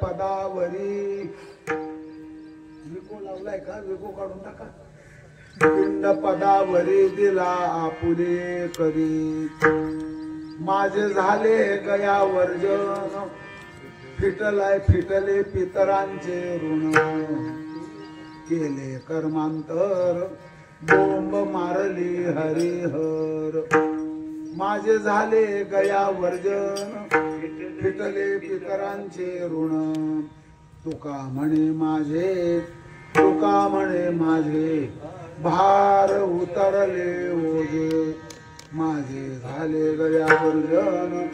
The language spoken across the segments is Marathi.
पदावरी विको लावलाय का? विको काढून टाका. पिंड पदावरी दिला आपुले करी, माझे झाले गया वर्जन, फिटले पितरांचे ऋण, केले कर्मांतर बोंब मारली हरिहर, माझे झाले गया वर्जन, फिटले पितरांचे ऋण, तुका म्हणे माझे, तुका म्हणे माझे, भार उतरले ओझे, माझे झाले गया वर्जन,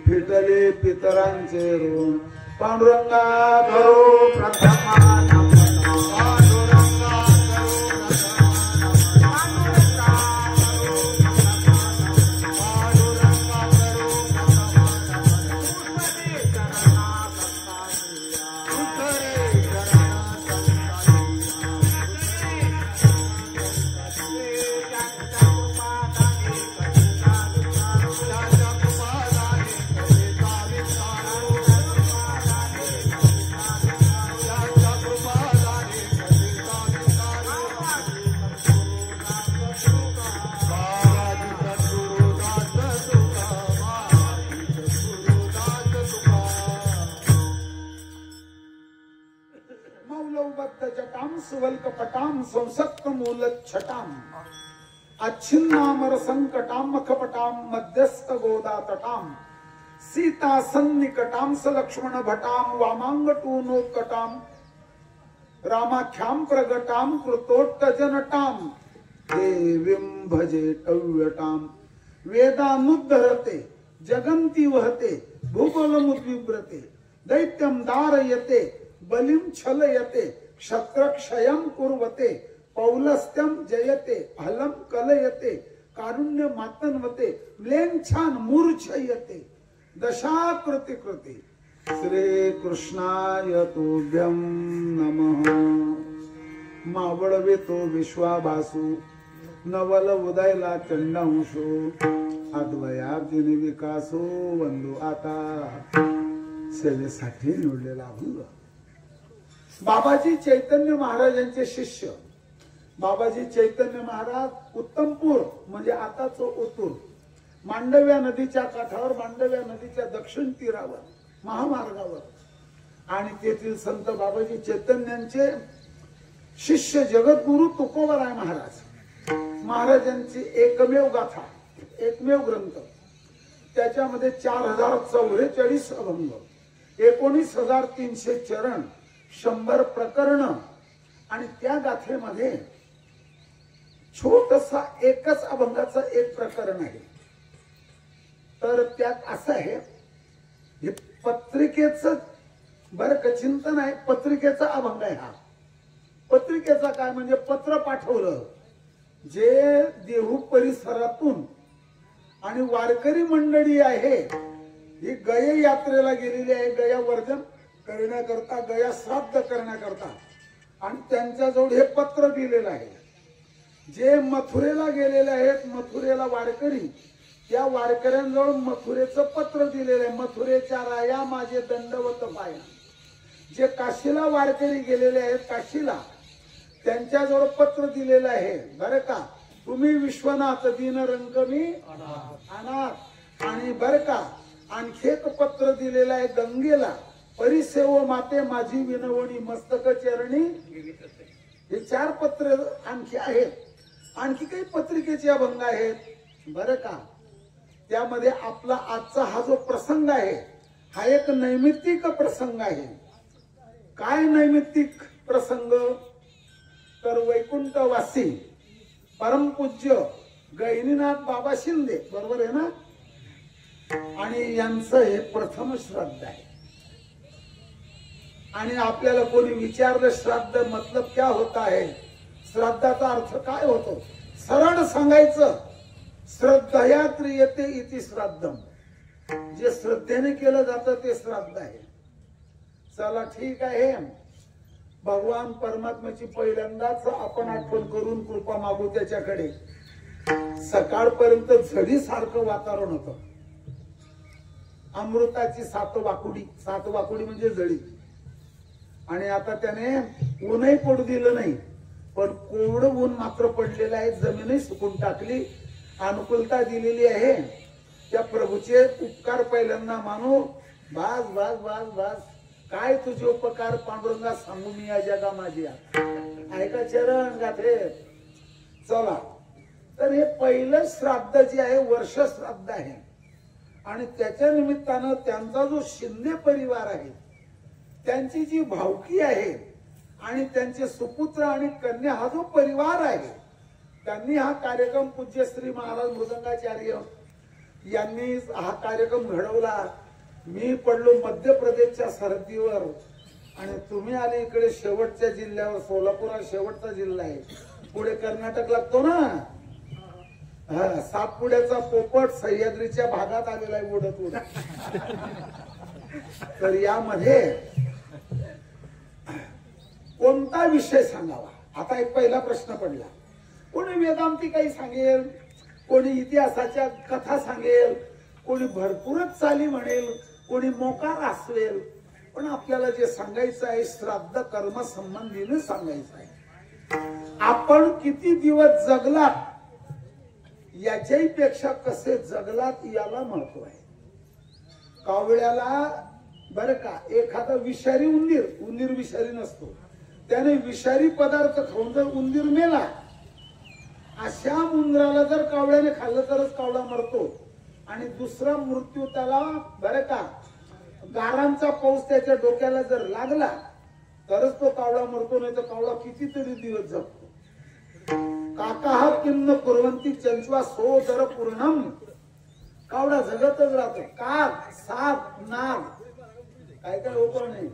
फिटले पितरांचे ऋण, पांडुरंगा करो प्रथमा कपटाम संसक्त मूल छटाम, अच्छिन्नामर संकटाम मखपटाम, मध्यस्थ गोदा तटाम, सीता सन्निकटाम सलक्ष्मण भटाम, वामांगटूनो कटाम, रामाख्याम प्रगटाम, कृतोत्तजनटाम, देवीं भजे टव्यटाम, वेदानुद्धरते जगन्ति वहते, भूगोलमुद्विव्रते, दैत्यं दारयते, बलिं छलयते, क्षत्रक्षयं कुर्वते, पौलस्त्यं जयते, हलं कलयते, कारुण्य मातन्वते, म्लेच्छान मूर्छयते, दशाकृति कृति, श्री कृष्णाय तुभ्यं नमः. मावळवितो विश्वाभासु, नवल उदयला चंडांशु, अद्वयाब्दिनी विकासो वंदू आता सेवेसाठी निवडलेला अभंग. बाबाजी चैतन्य महाराजांचे शिष्य बाबाजी चैतन्य महाराज उत्तमपूर म्हणजे आताच ओतूर, मांडव्या नदीच्या काठावर, मांडव्या नदीच्या दक्षिण तीरावर महामार्गावर, आणि तेथील संत बाबाजी चैतन्यांचे शिष्य जगद्गुरु तुकोबराय महाराज. महाराजांची एकमेव गाथा, एकमेव ग्रंथ, त्याच्यामध्ये 4044 अभंग, 19,300 चरण, 100 प्रकरण, आणि त्या गाथेमध्ये छोटसा एकच अभंगाचं एक प्रकरण आहे. तर त्यात असं आहे, हे पत्रिकेचं बरं का चिंतन आहे, पत्रिकेचा अभंग आहे हा. पत्रिकेचा काय म्हणजे पत्र पाठवलं जे देहू परिसरातून, आणि वारकरी मंडळी आहे ही गया यात्रेला गेलेली आहे, गया वर्जन करण्याकरता, गया श्राद्ध करण्याकरता, आणि त्यांच्याजवळ हे पत्र दिलेलं आहे. जे मथुरेला गेलेले आहेत, मथुरेला वारकरी, त्या वारकऱ्यांजवळ मथुरेचं पत्र दिलेलं आहे. मथुरेच्या राया माझे दंडवत पाया. जे काशीला वारकरी गेलेले आहेत, काशीला, त्यांच्याजवळ पत्र दिलेलं आहे बरं का, तुम्ही विश्वनाथ दीन रंगमी अनाथ, आणि बर का आणखी एक पत्र दिलेलं आहे गंगेला, परिसेव माते माझी विनवणी मस्तक चरणी. हे 4 पत्र आणखी आहेत. आणखी काही पत्रिकेचे अभंग आहेत बर का. त्यामध्ये आपला आजचा हा जो प्रसंग आहे हा एक नैमित्तिक प्रसंग आहे. काय नैमित्तिक प्रसंग तर वैकुंठवासी परमपूज्य गहिनीनाथ बाबा शिंदे बरोबर आहे ना, आणि यांचं हे प्रथम श्राद्ध आहे. आणि आपल्याला कोणी विचारलं श्राद्ध मतलब क्या होता है, श्राद्धाचा अर्थ काय होतो, सरळ सांगायचं श्रद्धया क्रियते इति श्राद्धम. जे श्रद्धेने केलं जातं ते श्राद्ध आहे. चला ठीक आहे, भगवान परमात्म्याची पहिल्यांदाच आपण आठवण करून कृपा मागू त्याच्याकडे. सकाळपर्यंत झडीसारखं वातावरण होतं. अमृताची 7 वाकुडी, 7 वाकुडी म्हणजे जळी. आणि आता त्याने ऊनही पडू दिलं नाही, पण कोवडं ऊन मात्र पडलेलं आहे. जमीनही सुकून टाकली, अनुकूलता दिलेली आहे. त्या प्रभूचे उपकार पहिल्यांदा मानू. बास बास बास बास, काय तुझे उपकार पांडुरंगा सांगू मी या जगा माझी. ऐका चरण गाथे. चला तर हे पहिलं श्राद्ध जे आहे वर्ष श्राद्ध आहे. आणि त्याच्या निमित्तानं त्यांचा जो शिंदे परिवार आहे त्यांची जी भावकी आहे आणि त्यांचे सुपुत्र आणि कन्या हा जो परिवार आहे त्यांनी हा कार्यक्रम पूज्य श्री महाराज मृदंगाचार्य यांनी हा कार्यक्रम घडवला. मी पडलो मध्य प्रदेशच्या सरहद्दीवर आणि तुम्ही आले इकडे शेवटच्या जिल्ह्यावर. सोलापूर हा शेवटचा जिल्हा आहे, पुढे कर्नाटक लागतो ना. सातपुड्याचा पोपट सह्याद्रीच्या भागात आलेला आहे उडत उडत. तर यामध्ये कोणता विषय सांगावा आता एक पहिला प्रश्न पडला. कोणी वेदांती काही सांगेल, कोणी इतिहासाच्या कथा सांगेल, कोणी भरपूरच चाली म्हणेल, कोणी मोकार असवेल. पण आपल्याला जे सांगायचं आहे श्राद्ध कर्म संबंधीने सांगायचं आहे. आपण किती दिवस जगलात याच्याही पेक्षा कसे जगलात याला महत्व आहे. कावळ्याला बर का एखादा विषारी उंदीर, उंदीर विषारी नसतो, त्याने विषारी पदार्थ खाऊन जर उंदीर मेला, अशा उंदराला जर कावळ्याने खाल्लं तरच कावळा मरतो. आणि दुसरा मृत्यू त्याला बर का गारांचा पाऊस त्याच्या डोक्याला जर लागला तरच तो कावळा मरतो, नाही तर कावळा कितीतरी दिवस जगतो. काका किन्न कुर्वंती चंचवा सो जर पूर्णम. कावळा जगतच राहतो. काग, साप, नाग, काय काय होतो नाही,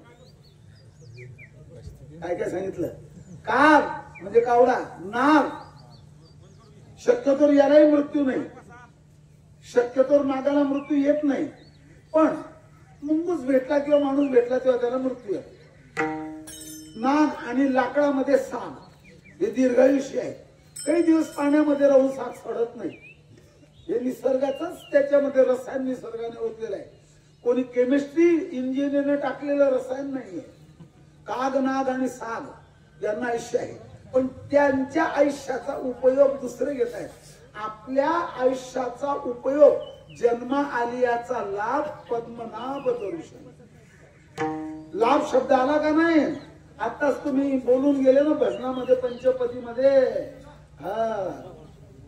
काय काय सांगितलं. काग म्हणजे कावळा, नाग शक्यतोर यालाही मृत्यू नाही, शक्यतोर नागाला मृत्यू येत नाही. पण मुंगूस भेटला किंवा माणूस भेटला तेव्हा त्याला मृत्यू येतो. नाग आणि लाकडामध्ये साप हे दीर्घायुष्य आहे. काही दिवस पाण्यामध्ये राहून साप सडत नाही. हे निसर्गाचंच त्याच्यामध्ये रसायन निसर्गाने ओतलेलं आहे. कोणी केमिस्ट्री इंजिनियरने टाकलेलं रसायन नाहीये. काग, नाग आणि साग यांना आयुष्य आहे, पण त्यांच्या आयुष्याचा उपयोग दुसरे घेत आहेत. आपल्या आयुष्याचा उपयोग जन्मा आलियाचा लाभ पद्मनाभ दर्शन. लाभ शब्द आला का नाही? आताच तुम्ही बोलून गेले ना भजनामध्ये पंचपदीमध्ये.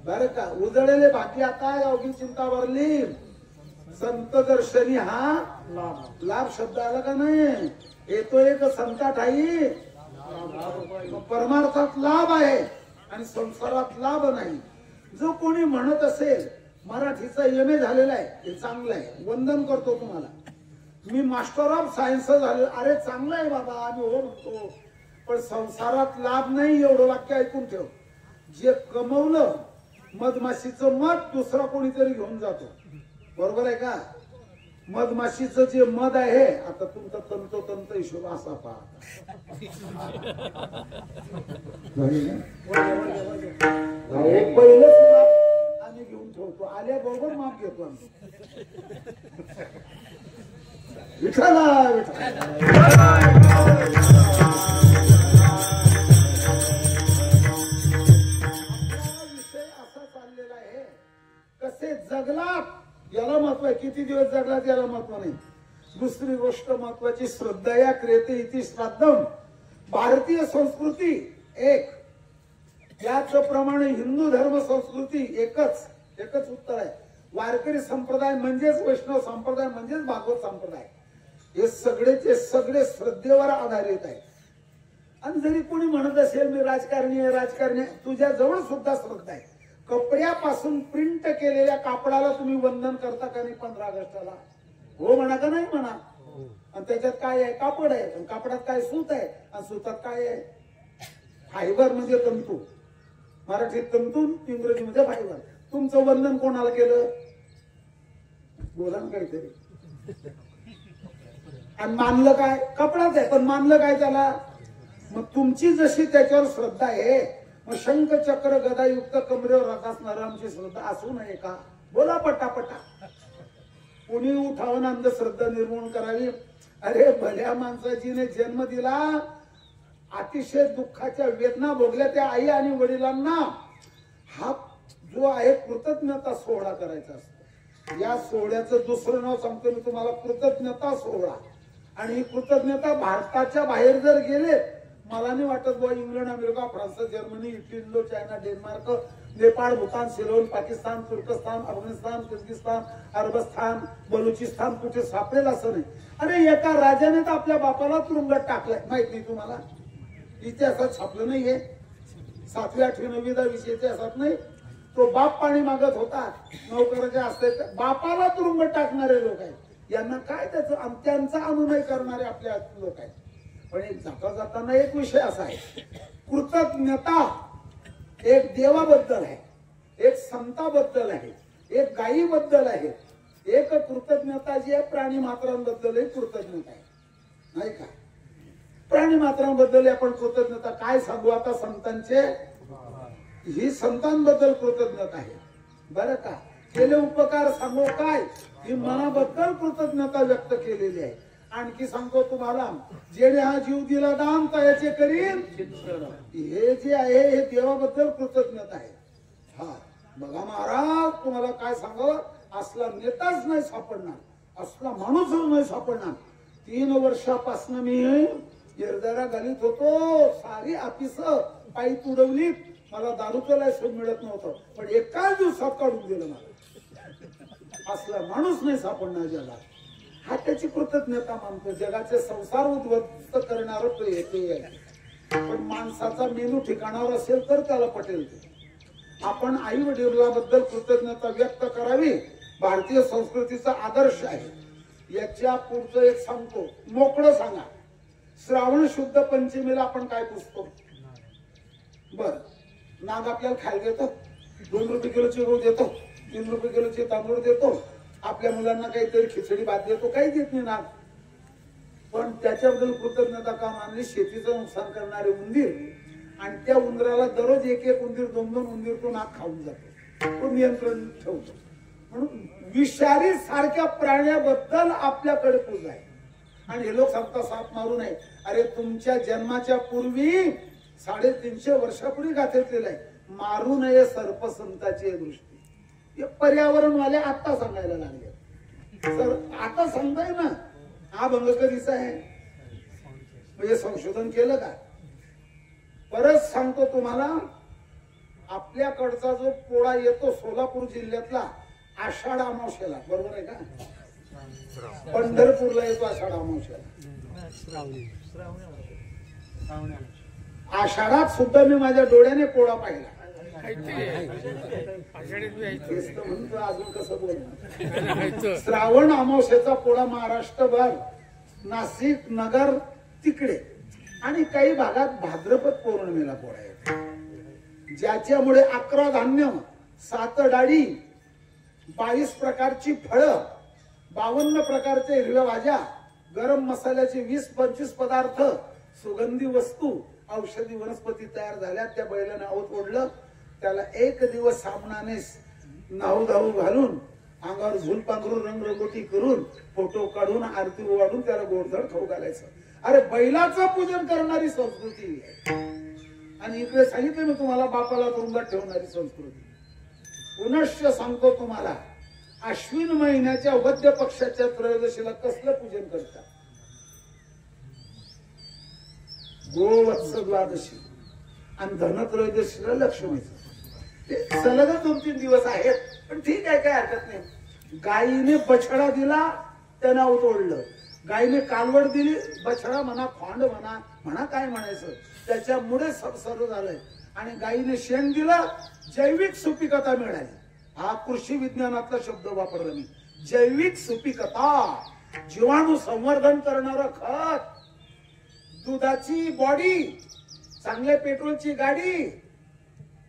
बर का उजळलेले भाग्य आता अवघी चिंता भरली. संत दर्शनी हा लाभ शब्द आला का नाही? येतो एक संता ठाई. परमार्थात लाभ आहे आणि संसारात लाभ नाही. जो कोणी म्हणत असेल मराठीचा MA झालेला आहे हे चांगलं आहे, वंदन करतो तुम्हाला. मी मास्टर ऑफ सायन्स झाले, अरे चांगलं आहे बाबा, आम्ही हो म्हणतो. पण संसारात लाभ नाही एवढं वाक्य ऐकून ठेव. जे कमवलं मधमाशीचं मध दुसरा कोणीतरी घेऊन जातो, बरोबर आहे का? मधमाशीचं जे मध आहे, आता तुमचा तंतोतंत हिशोब असा पहा. पहिलंच माप आम्ही घेऊन ठेवतो, आल्याबरोबर माप घेतो आम्ही. विठ्ठला विषय असा चाललेला आहे, कसे जगलात याला महत्व विसरला त्याला महत्व नाही. दुसरी गोष्ट महत्वाची, श्रद्धया क्रियते इति श्राद्धम. भारतीय संस्कृती एक, याचप्रमाणे हिंदू धर्म संस्कृती एकच उत्तर आहे. वारकरी संप्रदाय म्हणजेच वैष्णव संप्रदाय म्हणजेच भागवत संप्रदाय, हे सगळेचे सगळे श्रद्धेवर आधारित आहे. आणि जरी कोणी म्हणत असेल मी राजकारणी आहे, तुझ्या जवळ सुद्धा श्रद्धा आहे. कपड्यापासून प्रिंट केलेल्या कापडाला तुम्ही वंदन करता का नाही 15 ऑगस्टला? हो म्हणा का नाही म्हणा? आणि त्याच्यात काय आहे? कापड आहे. आणि कापडात काय? सूत आहे. आणि सूतात काय आहे? फायबर म्हणजे तंतू. मराठीत तंतू, इंग्रजीमध्ये फायबर. तुमचं वंदन कोणाला केलं? बोला ना काहीतरी. आणि मानलं काय? कपडाच आहे, पण मानलं काय त्याला? मग तुमची जशी त्याच्यावर श्रद्धा आहे, मग शंख चक्र गदायुक्त कमरेवर राहत असणार आमची श्रद्धा असू नये का? बोला पटापटा. कुणी उठावून अंधश्रद्धा निर्मूलन करावी? अरे भल्या माणसाजीने जन्म दिला, अतिशय दुःखाच्या वेदना भोगल्या त्या आई आणि वडिलांना हा जो आहे कृतज्ञता सोहळा करायचा असतो. या सोहळ्याचं दुसरं नाव सांगतो मी तुम्हाला, कृतज्ञता सोहळा. आणि ही कृतज्ञता भारताच्या बाहेर जर गेले, मला नाही वाटत बुवा England, America, France, Germany, Italy, Indo, China, Denmark, Nepal, Bhutan, Ceylon, Pakistan, तुर्कस्तान, अफगाणिस्तान, किर्गिस्तान, अरबस्तान, बलुचिस्तान कुठे सापडेल असं नाही. अरे एका राजाने तर आपल्या बापाला तुरुंगात टाकलाय, माहित नाही तुम्हाला? इतिहासात छापलं नाहीये. 7वी 8वी 9वी 10वी इतिहासात नाही. तो बाप पाणी मागत होता, नोकराचे असते, बापाला तुरुंगात टाकणारे लोक आहेत. यांना काय त्याचं, त्यांचा अनुनय करणारे आपल्या लोक आहेत. पण एक जाताना एक विषय असा आहे, कृतज्ञता एक देवाबद्दल आहे, एक संताबद्दल आहे, एक गायीबद्दल आहे, एक कृतज्ञता जी आहे प्राणी मात्रांबद्दल कृतज्ञता आहे, नाही का? प्राणी मात्रांबद्दल आपण कृतज्ञता काय सांगू आता? संतांचे, ही संतांबद्दल कृतज्ञता आहे बरं का. केले उपकार सांगू काय? ही मनाबद्दल कृतज्ञता व्यक्त केलेली आहे. आणखी सांगतो तुम्हाला, जेणे हा जीव दिला दान तयाचे करीन, हे जे आहे हे देवाबद्दल कृतज्ञता आहे. हा बघा महाराज, तुम्हाला काय सांगावं, असला नेताच नाही सापडणार, असला माणूस नाही सापडणार. 3 वर्षापासून मी येरदारा घालीत होतो, सारी ऑफिस पायी तुडवली, मला दारूचं लायसन मिळत नव्हतं, पण एकाच दिवसात काढून दिलं मला. असला माणूस नाही सापडणार जगात. हा त्याची कृतज्ञता मानतो. जगाचे संसार उद्ध्वस्त करणार आहे. पण माणसाचा मेंदू ठिकाणावर असेल तर त्याला पटेल ते. आपण आई वडिलांबद्दल कृतज्ञता व्यक्त करावी, भारतीय संस्कृतीचा आदर्श आहे. याच्या पुढचं एक सांगतो, मोकळं सांगा. श्रावण शुद्ध पंचमीला आपण काय पुजतो? बर, नाग आपल्याला खायला देतो, 2 रुपये किलोची गहू देतो, 3 रुपये किलोचे तांदूळ देतो, आपल्या मुलांना काहीतरी खिचडी भात देतो, काही देत नाही नाग. पण त्याच्याबद्दल कृतज्ञता का मानली? शेतीचं नुकसान करणारे उंदीर, आणि त्या उंदराला दररोज एक उंदीर 2 उंदीर तो नाग खाऊन जातो, तो नियंत्रण ठेवतो. म्हणून विषारी सारख्या प्राण्याबद्दल आपल्याकडे पूजा आहे. आणि हे लोक सांगता साप मारू नये. अरे तुमच्या जन्माच्या पूर्वी 350 वर्षापूर्वी गाथेतलेलं आहे, मारू नये सर्पसंताची दृष्टी. पर्यावरणवाले आता सांगायला लागले, सर आता सांगताय ना, हा भंग कधीचा आहे? म्हणजे संशोधन केलं का? परत सांगतो तुम्हाला, आपल्याकडचा जो पोळा येतो सोलापूर जिल्ह्यातला आषाढ अमावस्येला, बरोबर आहे का? पंढरपूरला येतो आषाढ अमावस्येला. आषाढात सुद्धा मी माझ्या डोळ्याने पोळा पाहिला. अजून कसं बोलणार? श्रावण अमावस्येचा पोळा महाराष्ट्रभर, नाशिक नगर तिकडे आणि काही भागात भाद्रपद पौर्णिमेला पोळा येतो, ज्याच्यामुळे 11 धान्य, 7 डाळी, 22 प्रकारची फळं, 52 प्रकारचे हिरव्या भाज्या, गरम मसाल्याचे 20-25 पदार्थ, सुगंधी वस्तू, औषधी वनस्पती तयार झाल्या. त्या बैलाने आवत ओढलं, त्याला 1 दिवस साबणाने नाहू धावू घालून, अंगावर झुल पांघरून रंगरंगोटी करून, फोटो काढून, आरती ओवाळून त्याला गोडधड खाऊ घालायचं. अरे बैलाचं पूजन करणारी संस्कृती आहे. आणि इकडे सांगितलं मी तुम्हाला, बापाला तुरुंगात ठेवणारी संस्कृती. पुनश्च सांगतो तुम्हाला, अश्विन महिन्याच्या वद्य पक्षाच्या त्रयोदशीला कसलं पूजन करतात? गोवत्स द्वादशी आणि धनत्रयोदशीला लक्ष्मीचं. ते सलग 2-3 दिवस आहेत, पण ठीक आहे, काय हरकत नाही. गायीने बछडा दिला, त्यानं तोडलं. गायीने कालवड दिली, बछडा म्हणा, खोंड म्हणा काय म्हणायचं, त्याच्यामुळे सर्व झालंय. आणि गायीने शेण दिलं, जैविक सुपिकता मिळाली. हा कृषी विज्ञानातला शब्द वापरला मी, जैविक सुपिकता. जीवाणू संवर्धन करणारं खत, दुधाची बॉडी, चांगल्या पेट्रोलची गाडी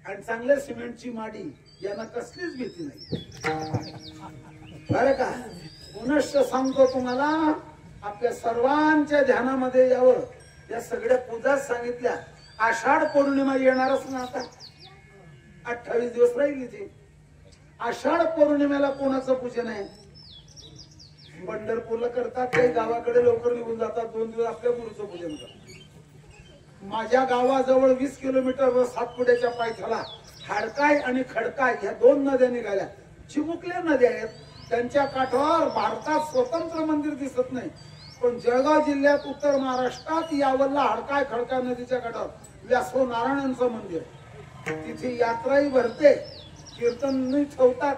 आणि चांगल्या सिमेंटची माडी, यांना कसलीच भीती नाही. बरं का? पुनश्च सांगतो तुम्हाला, आपल्या सर्वांच्या ध्यानामध्ये यावं. या सगळ्या पूजा सांगितल्या. आषाढ पौर्णिमा येणारच ना, आता 28 दिवस राहिली ती. आषाढ पौर्णिमेला कोणाचं पूजन आहे? पंढरपूरला करतात, काही गावाकडे लवकर निघून जातात, 2 दिवस आपल्या गुरुचं पूजन करतात. माझ्या गावाजवळ 20 किलोमीटरवर सातपुड्याच्या पायथ्याला हाडकाय आणि खडकाय ह्या 2 नद्या निघाल्या. चिमुकल्या नद्या आहेत. त्यांच्या काठावर भारतात स्वतंत्र मंदिर दिसत नाही, पण जळगाव जिल्ह्यात उत्तर महाराष्ट्रात यावलला हाडकाय खडकाय नदीच्या काठावर व्यासो नारायणांचं मंदिर. तिथे यात्राही भरते, कीर्तन ठेवतात.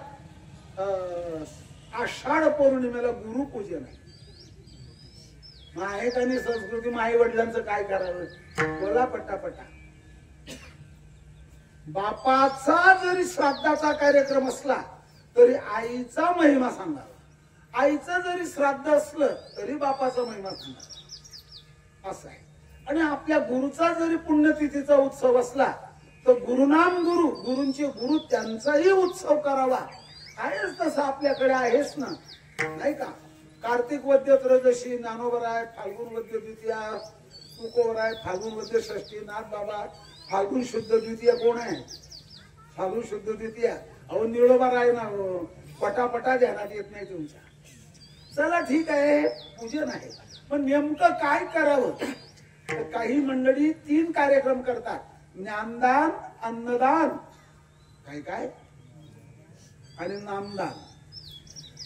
आषाढ पौर्णिमेला गुरुपूजन आहे. माहेक आणि संस्कृती, माई वडिलांचं काय करावं, बोला पटापटा. बापाचा जरी श्राद्धाचा कार्यक्रम असला तरी आईचा महिमा सांगावा. आईचं जरी श्राद्ध असलं तरी बापाचा महिमा सांगावा, असं आहे. आणि आपल्या गुरुचा जरी पुण्यतिथीचा उत्सव असला तर गुरुनाम गुरु, गुरूंचे गुरु त्यांचाही उत्सव करावा. आहेच तसं आपल्याकडे आहेच ना, नाही का? कार्तिक वद्य त्रयोदशी ज्ञानोबर आहे, फाल्गुन वद्य द्वितीया तुकोबर आहे, फाल्गुन वद्य षष्ठी नाथ बाबा, फाल्गुन शुद्ध द्वितीया कोण आहे? फाल्गुन शुद्ध द्वितीया अहो निळोबार आहे ना, पटापटा ध्यानात येत नाही तुमच्या. चला ठीक आहे, पूजन आहे, पण नेमकं काय करावं? तर काही मंडळी 3 कार्यक्रम करतात, ज्ञानदान, अन्नदान, काय आणि नामदान.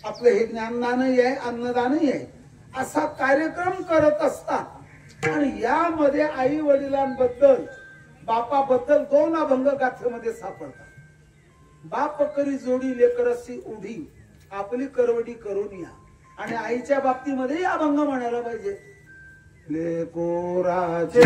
आपलं हे ज्ञानदानही आहे, अन्नदानही आहे, असा कार्यक्रम करत असतात. आणि यामध्ये आई वडिलांबद्दल, बापाबद्दल 2 अभंग गाथेमध्ये सापडतात. बाप करी जोडी लेकरसी उभी, आपली करवडी करून या. आणि आईच्या बाबतीमध्ये अभंग म्हणायला पाहिजे, लेकोराचे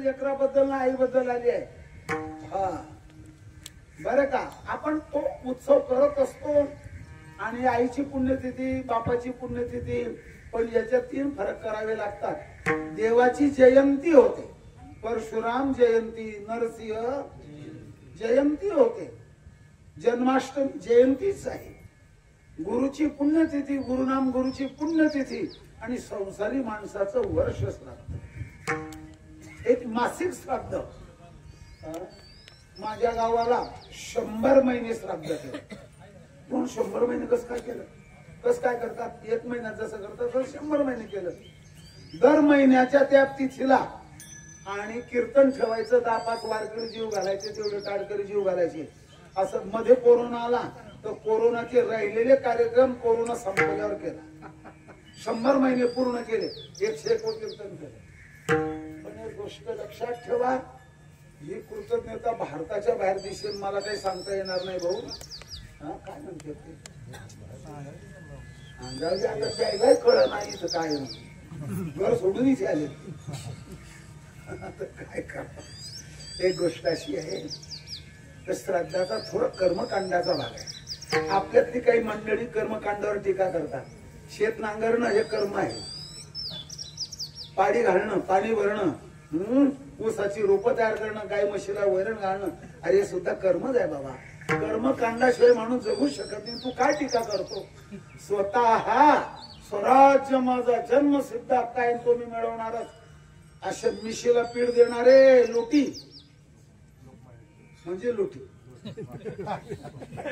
लेकराबद्दल आईबद्दल आली आहे. हा बरं का? आपण तो उत्सव करत असतो. आणि आईची पुण्यतिथी, बापाची पुण्यतिथी, पण याच्यात 3 फरक करावे लागतात. देवाची जयंती होते, परशुराम जयंती, नरसिंह जयंती होते, जन्माष्टमी जयंतीच आहे. गुरुची पुण्यतिथी, गुरुनाम गुरुची पुण्यतिथी आणि संसारी माणसाचं वर्ष श्राद्ध, एक मासिक श्राद्ध. माझ्या गावाला 100 महिने श्राद्ध केलं. पण 100 महिने कसं काय केलं? कसं काय करतात? 1 महिन्यात जसं करतात तसं 100 महिने केलं. दर महिन्याच्या त्या तिथीला आणि कीर्तन ठेवायचं, 10-5 वारकरी जीव घालायचे, तेवढे टाळकरी जीव घालायचे. असं मध्ये कोरोना आला तर कोरोनाचे राहिलेले कार्यक्रम कोरोना संपल्यावर केला. 100 महिने पूर्ण केले, 101 कीर्तन केले. पण एक गोष्ट लक्षात ठेवा, ही कृतज्ञता भारताच्या बाहेर दिसेल मला काही सांगता येणार नाही भाऊ. हा काय म्हणते ते अंदाजे आता द्यायलाही कळ नाही तर काय घर सोडूनच आले. काय करा. एक गोष्ट अशी आहे तर श्राद्धाचा थोडा कर्मकांडाचा भाग आहे. आपल्यातली काही मंडळी कर्मकांडावर टीका करतात. शेत नांगरणं हे कर्म आहे. पाडी घालणं, पाणी भरणं, ऊसाची रोपं तयार करणं, गाय म्हशीला वैरण घालणं, अरे हे सुद्धा कर्मच आहे बाबा. कर्मकांडाशिवाय माणूस जगू शकत नाही. तू काय टीका करतो? स्वतः स्वराज्य माझा जन्म सिद्ध काय तो मी मिळवणारच अशा मिशीला पीड देणारे लोटी म्हणजे लोटी,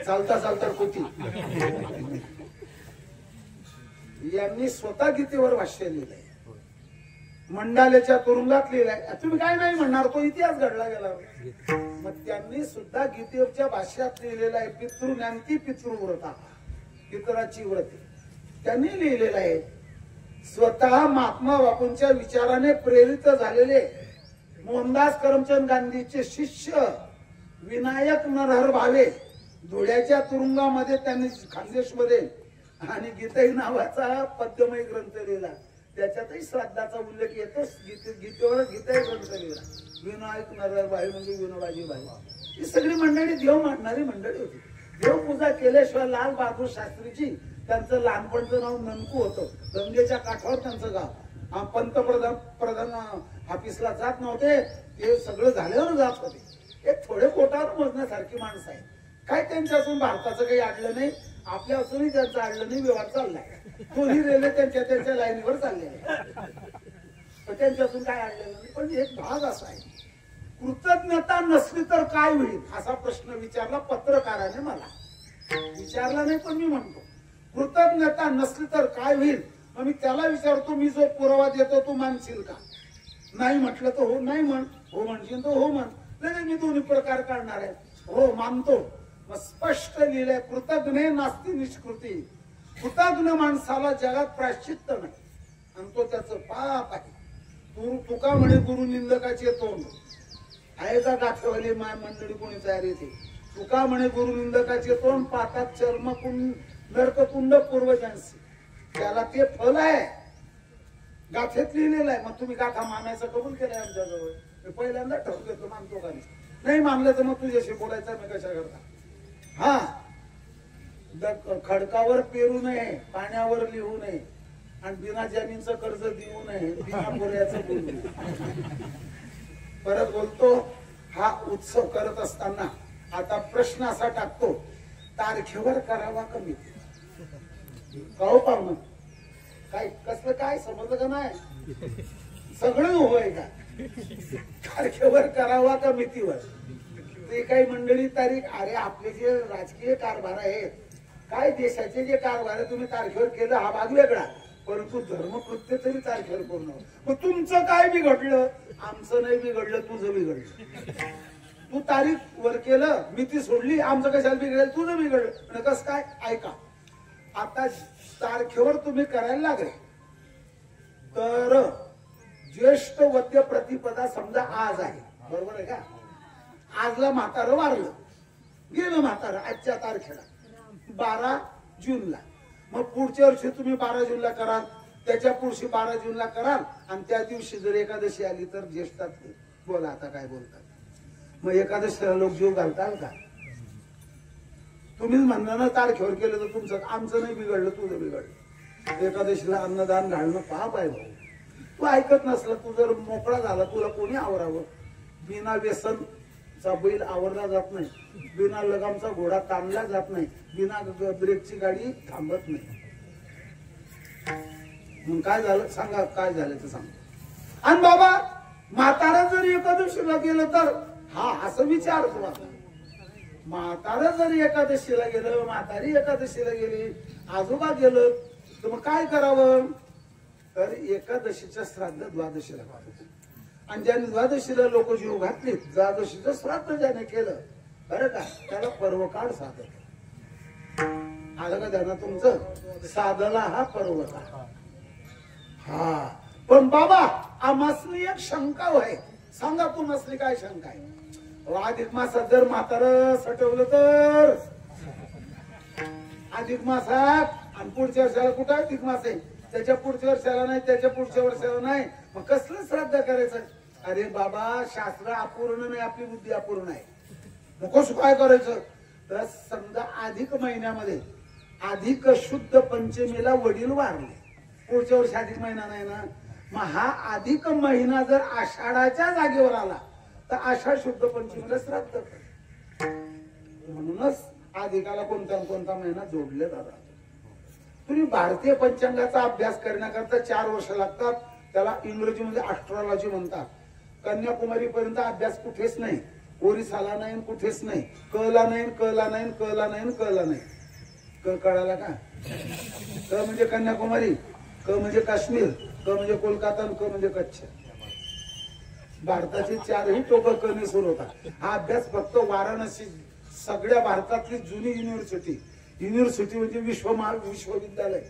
चालता चालता कोटी, यांनी स्वतः गीतेवर भाष्य लिहिलंय. मंडालेच्या तुरुंगात लिहिलाय. तुम्ही काय नाही म्हणणार, तो इतिहास घडला गेला. मग त्यांनी सुद्धा गीतेवरच्या भाष्यात लिहिलेला आहे. पितृज्ञांती पितृव्रता, पितराची व्रती त्यांनी लिहिलेलं आहे. स्वतः महात्मा बापूंच्या विचाराने प्रेरित झालेले मोहनदास करमचंद गांधीचे शिष्य विनायक नरहर भावे धुळ्याच्या तुरुंगामध्ये त्यांनी खानदेशमध्ये आणि गीताई नावाचा पद्यमय ग्रंथ लिहिला. त्याच्यातही श्राद्धाचा उल्लेख येतोच. गीतेवर गीताई ग्रंथ लिहिला. विनायक नरहर भावे म्हणजे विनोबाजी भाई. ही सगळी मंडळी देव मानणारी मंडळी होती. देवपूजा केल्याशिवाय लाल बहादूर शास्त्रीजी, त्यांचं लहानपणचं नाव ननकू होतं. गंगेच्या काठावर त्यांचं गाव. पंतप्रधान ऑफिसला जात नव्हते, ते सगळं झाल्यावर जात होते. हे थोडे पोटावर मोजण्यासारखी माणसं आहे. काय त्यांच्यातून भारताचं काही अडलं नाही, आपल्या असूनही त्यांचं अडलं नाही. व्यवहार चाललाय. दोन्ही रेल्वे त्यांच्या लाईनीवर चाललेले, त्यांच्यातून काय अडलेलं नाही. पण एक भाग असा आहे, कृतज्ञता नसली तर काय होईल असा प्रश्न विचारला पत्रकाराने. मला विचारला नाही पण मी म्हणतो, कृतज्ञता नसली तर काय होईल. मग मी त्याला विचारतो, मी जो पुरावा देतो तू मानशील का? नाही म्हटलं तर हो नाही म्हण, हो म्हणशील तर हो म्हण. लगेच मी दोन्ही प्रकार काढणार आहे. हो मानतो. मग स्पष्ट लिहिलंय, कृतज्ञ नास्ती निष्कृती. कृतज्ञ माणसाला जगात प्रायश्चित्त नाही आणि तो त्याचं पाप आहे. तुका म्हणे गुरु निंदकाचे तोंड आहे का गाठेवाली मंडळी कोणी तयार येते. तुका म्हणे गुरु निंदकाचे तोंड पातात चर्म नरककुंड पूर्वजांशी. त्याला ते फल आहे. गाथेत लिहिलेलं आहे. मग तुम्ही गाथा मानायचं कबूल केलंय आमच्याजवळ. मी पहिल्यांदा ठरवतो मानतो का नाही मानलं तर मग तुझ्याशी बोलायचं मी कशा करता. हा खडकावर पेरू नये, पाण्यावर लिहू नये आणि बिना जमीनचं कर्ज देऊ नये, बिना बोऱ्याचं बोलू नये. परत बोलतो, हा उत्सव करत असताना आता प्रश्न असा टाकतो, तारखेवर करावा कमी. कहो पाहुणं काय कसलं काय समजलं का नाही? सगळं होय का? तारखेवर करावा का मितीवर? ते काही मंडळी तारीख, अरे आपले जे राजकीय कारभार आहेत, काय देशाचे जे कारभार आहे, तुम्ही तारखेवर केलं हा भाग वेगळा, परंतु धर्मकृत्य तरी तारखेवर पूर्ण. मग तुमचं काय बिघडलं? आमचं नाही बिघडलं, तुझं बिघडलं. तू तारीख वर केलं, मिती सोडली, आमचं कशाला बिघडेल? तुझं बिघडलं. कस काय? ऐका, आता तारखेवर तुम्ही करायला लागले तर ज्येष्ठ वद्य प्रतिपदा समजा आज आहे, बरोबर आहे का? आजला म्हातारं वारलं, गेलं म्हातारं आजच्या तारखेला 12 जूनला. मग पुढच्या वर्षी तुम्ही 12 जूनला कराल, त्याच्या पुढची 12 जूनला कराल आणि त्या दिवशी जर एकादशी आली तर ज्येष्ठात बोला. आता काय बोलतात? मग एकादशीला लोक जीव घालताल का? तुम्हीच म्हणणार ना तारखेवर केलं तर तुमचं. आमचं नाही बिघडलं, तुझं बिघडलं. एकादशीला अन्नदान घालणं पाप आहे भाऊ. तू ऐकत नसला, तू जर मोकळा झाला, तुला कोणी आवरावं? बिना व्यसनचा बैल आवरला जात नाही, बिना लगामचा घोडा ताणला जात नाही, बिना ब्रेकची गाडी थांबत नाही. मग काय झालं सांगा, काय झालं ते सांगा. आणि बाबा म्हातारा जर एकादशीला गेलं तर हा असं विचार तुम्हाला. म्हातारा जर एकादशीला गेलं, म्हातारी एकादशीला गेली, आजोबा गेलं तर मग काय करावं? तर एकादशीचं श्राद्ध द्वादशीला करावं. आणि ज्याने द्वादशीला लोक जीव घातले, द्वादशीचं श्राद्ध ज्याने केलं बरं का, त्याला पर्वकाळ साधत. आलं का ध्यानात तुमचं? साधला हा पर्वकाळ. हा पण बाबा आमासनी एक शंका आहे, सांगा तू नसली काय शंका आहे. अधिक मासात जर म्हातारं सटवलं तर अधिक मासात आणि पुढच्या वर्षाला कुठं अधिक मास आहे, त्याच्या पुढच्या वर्षाला नाही, त्याच्या पुढच्या वर्षाला नाही, मग कसलं श्राद्ध करायचं. अरे बाबा शास्त्र अपूर्ण नाही, आपली बुद्धी अपूर्ण आहे. मग कसं काय करायचं. तर समजा अधिक महिन्यामध्ये अधिक शुद्ध पंचमीला वडील वारले, पुढच्या वर्षी अधिक महिना नाही ना, मग हा अधिक महिना जर आषाढाच्या जागेवर आला तर आषाढ शुद्ध पंचमीला श्राद्ध कर. म्हणूनच अधिकाला कोणता कोणता महिना जोडले जातात. तुम्ही भारतीय पंचांगाचा अभ्यास करण्याकरता 4 वर्ष लागतात. त्याला इंग्रजीमध्ये ऍस्ट्रॉलॉजी म्हणतात. कन्याकुमारी पर्यंत अभ्यास कुठेच नाही, ओरिसाला नाही, कुठेच नाही, कला नाही, कला नाही, कला नाही, कला नाही. कळाला का. क म्हणजे कन्याकुमारी, क म्हणजे काश्मीर, क म्हणजे कोलकाता, क म्हणजे कच्छ. भारताचे 4ही टोक कने सुरू होतात. हा अभ्यास फक्त वाराणसी, सगळ्या भारतातली जुनी युनिव्हर्सिटी म्हणजे विश्वविद्यालय.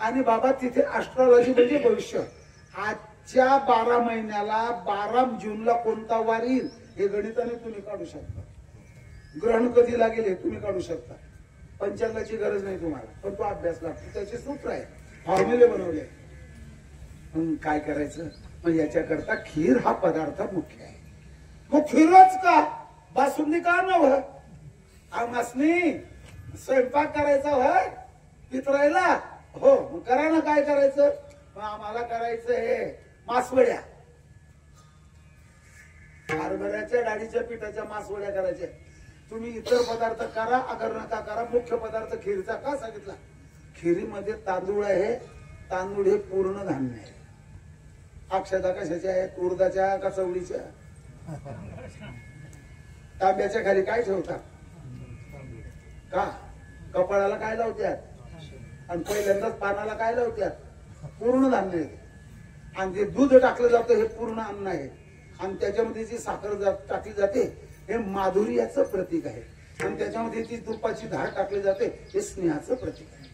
आणि बाबा तिथे ऍस्ट्रॉलॉजी म्हणजे भविष्य. आजच्या 12 महिन्याला 12 जूनला कोणता वार येईल हे गणिताने तुम्ही काढू शकता. ग्रहण कधी लागेल हे तुम्ही काढू शकता. पंचांगाची गरज नाही तुम्हाला, पण तो अभ्यास लागतो. त्याचे सूत्र आहे, फॉर्म्युले बनवले. काय करायचं. मग याच्याकरता खीर हा पदार्थ मुख्य आहे. मग खीरच का, बासुंदी का नव्ह. आमासनी स्वयंपाक करायचा होय पितरायला. हो मग करा ना. काय करायचं. मग आम्हाला करायचं हे मासवड्या, हरभऱ्याच्या डाळीच्या पिठाच्या मासवड्या करायच्या. तुम्ही इतर पदार्थ करा अगर नका करा, मुख्य पदार्थ खीरचा का सांगितला. खीरीमध्ये तांदूळ आहे, तांदूळ हे पूर्ण धान्य आहे. अक्षता कशाच्या आहेत, उडदाच्या का चवळीच्या. तांब्याच्या खाली काय ठेवतात का, कपाळाला काय लावतात आणि पहिल्यांदाच पानाला काय लावतात, पूर्ण धान्य आहे. आणि जे दूध टाकलं जातं हे पूर्ण अन्न आहे. आणि त्याच्यामध्ये जी साखर टाकली जाते हे माधुर्याचं प्रतीक आहे. आणि त्याच्यामध्ये जी तुपाची धार टाकली जाते हे स्नेहाचं प्रतीक आहे.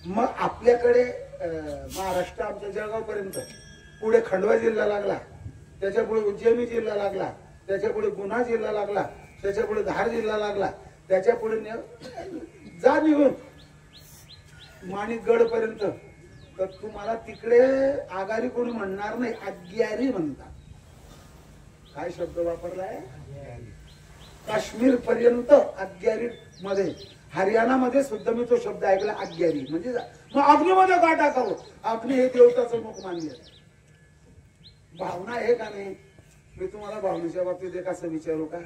मग आपल्याकडे महाराष्ट्र आमच्या जळगाव पर्यंत, पुढे खंडवा जिल्हा लागला, त्याच्यापुढे उज्जैनी जिल्हा लागला, त्याच्यापुढे गुन्हा जिल्हा लागला, त्याच्यापुढे धार जिल्हा लागला, त्याच्यापुढे जा निघून माणिकगड पर्यंत. तर तुम्हाला तिकडे आगारी कोणी म्हणणार नाही, आग्यारी म्हणतात. काय शब्द वापरलाय. काश्मीर पर्यंत आग्यारी मध्ये, हरियाणामध्ये सुद्धा मी तो शब्द ऐकला आग्यारी म्हणजे. मग अग्नीमध्ये का टाकावं. अग्नी हे देवताचं मुख मानले. भावना आहे का नाही. मी तुम्हाला भावनेच्या बाबतीत एक असं विचारू का,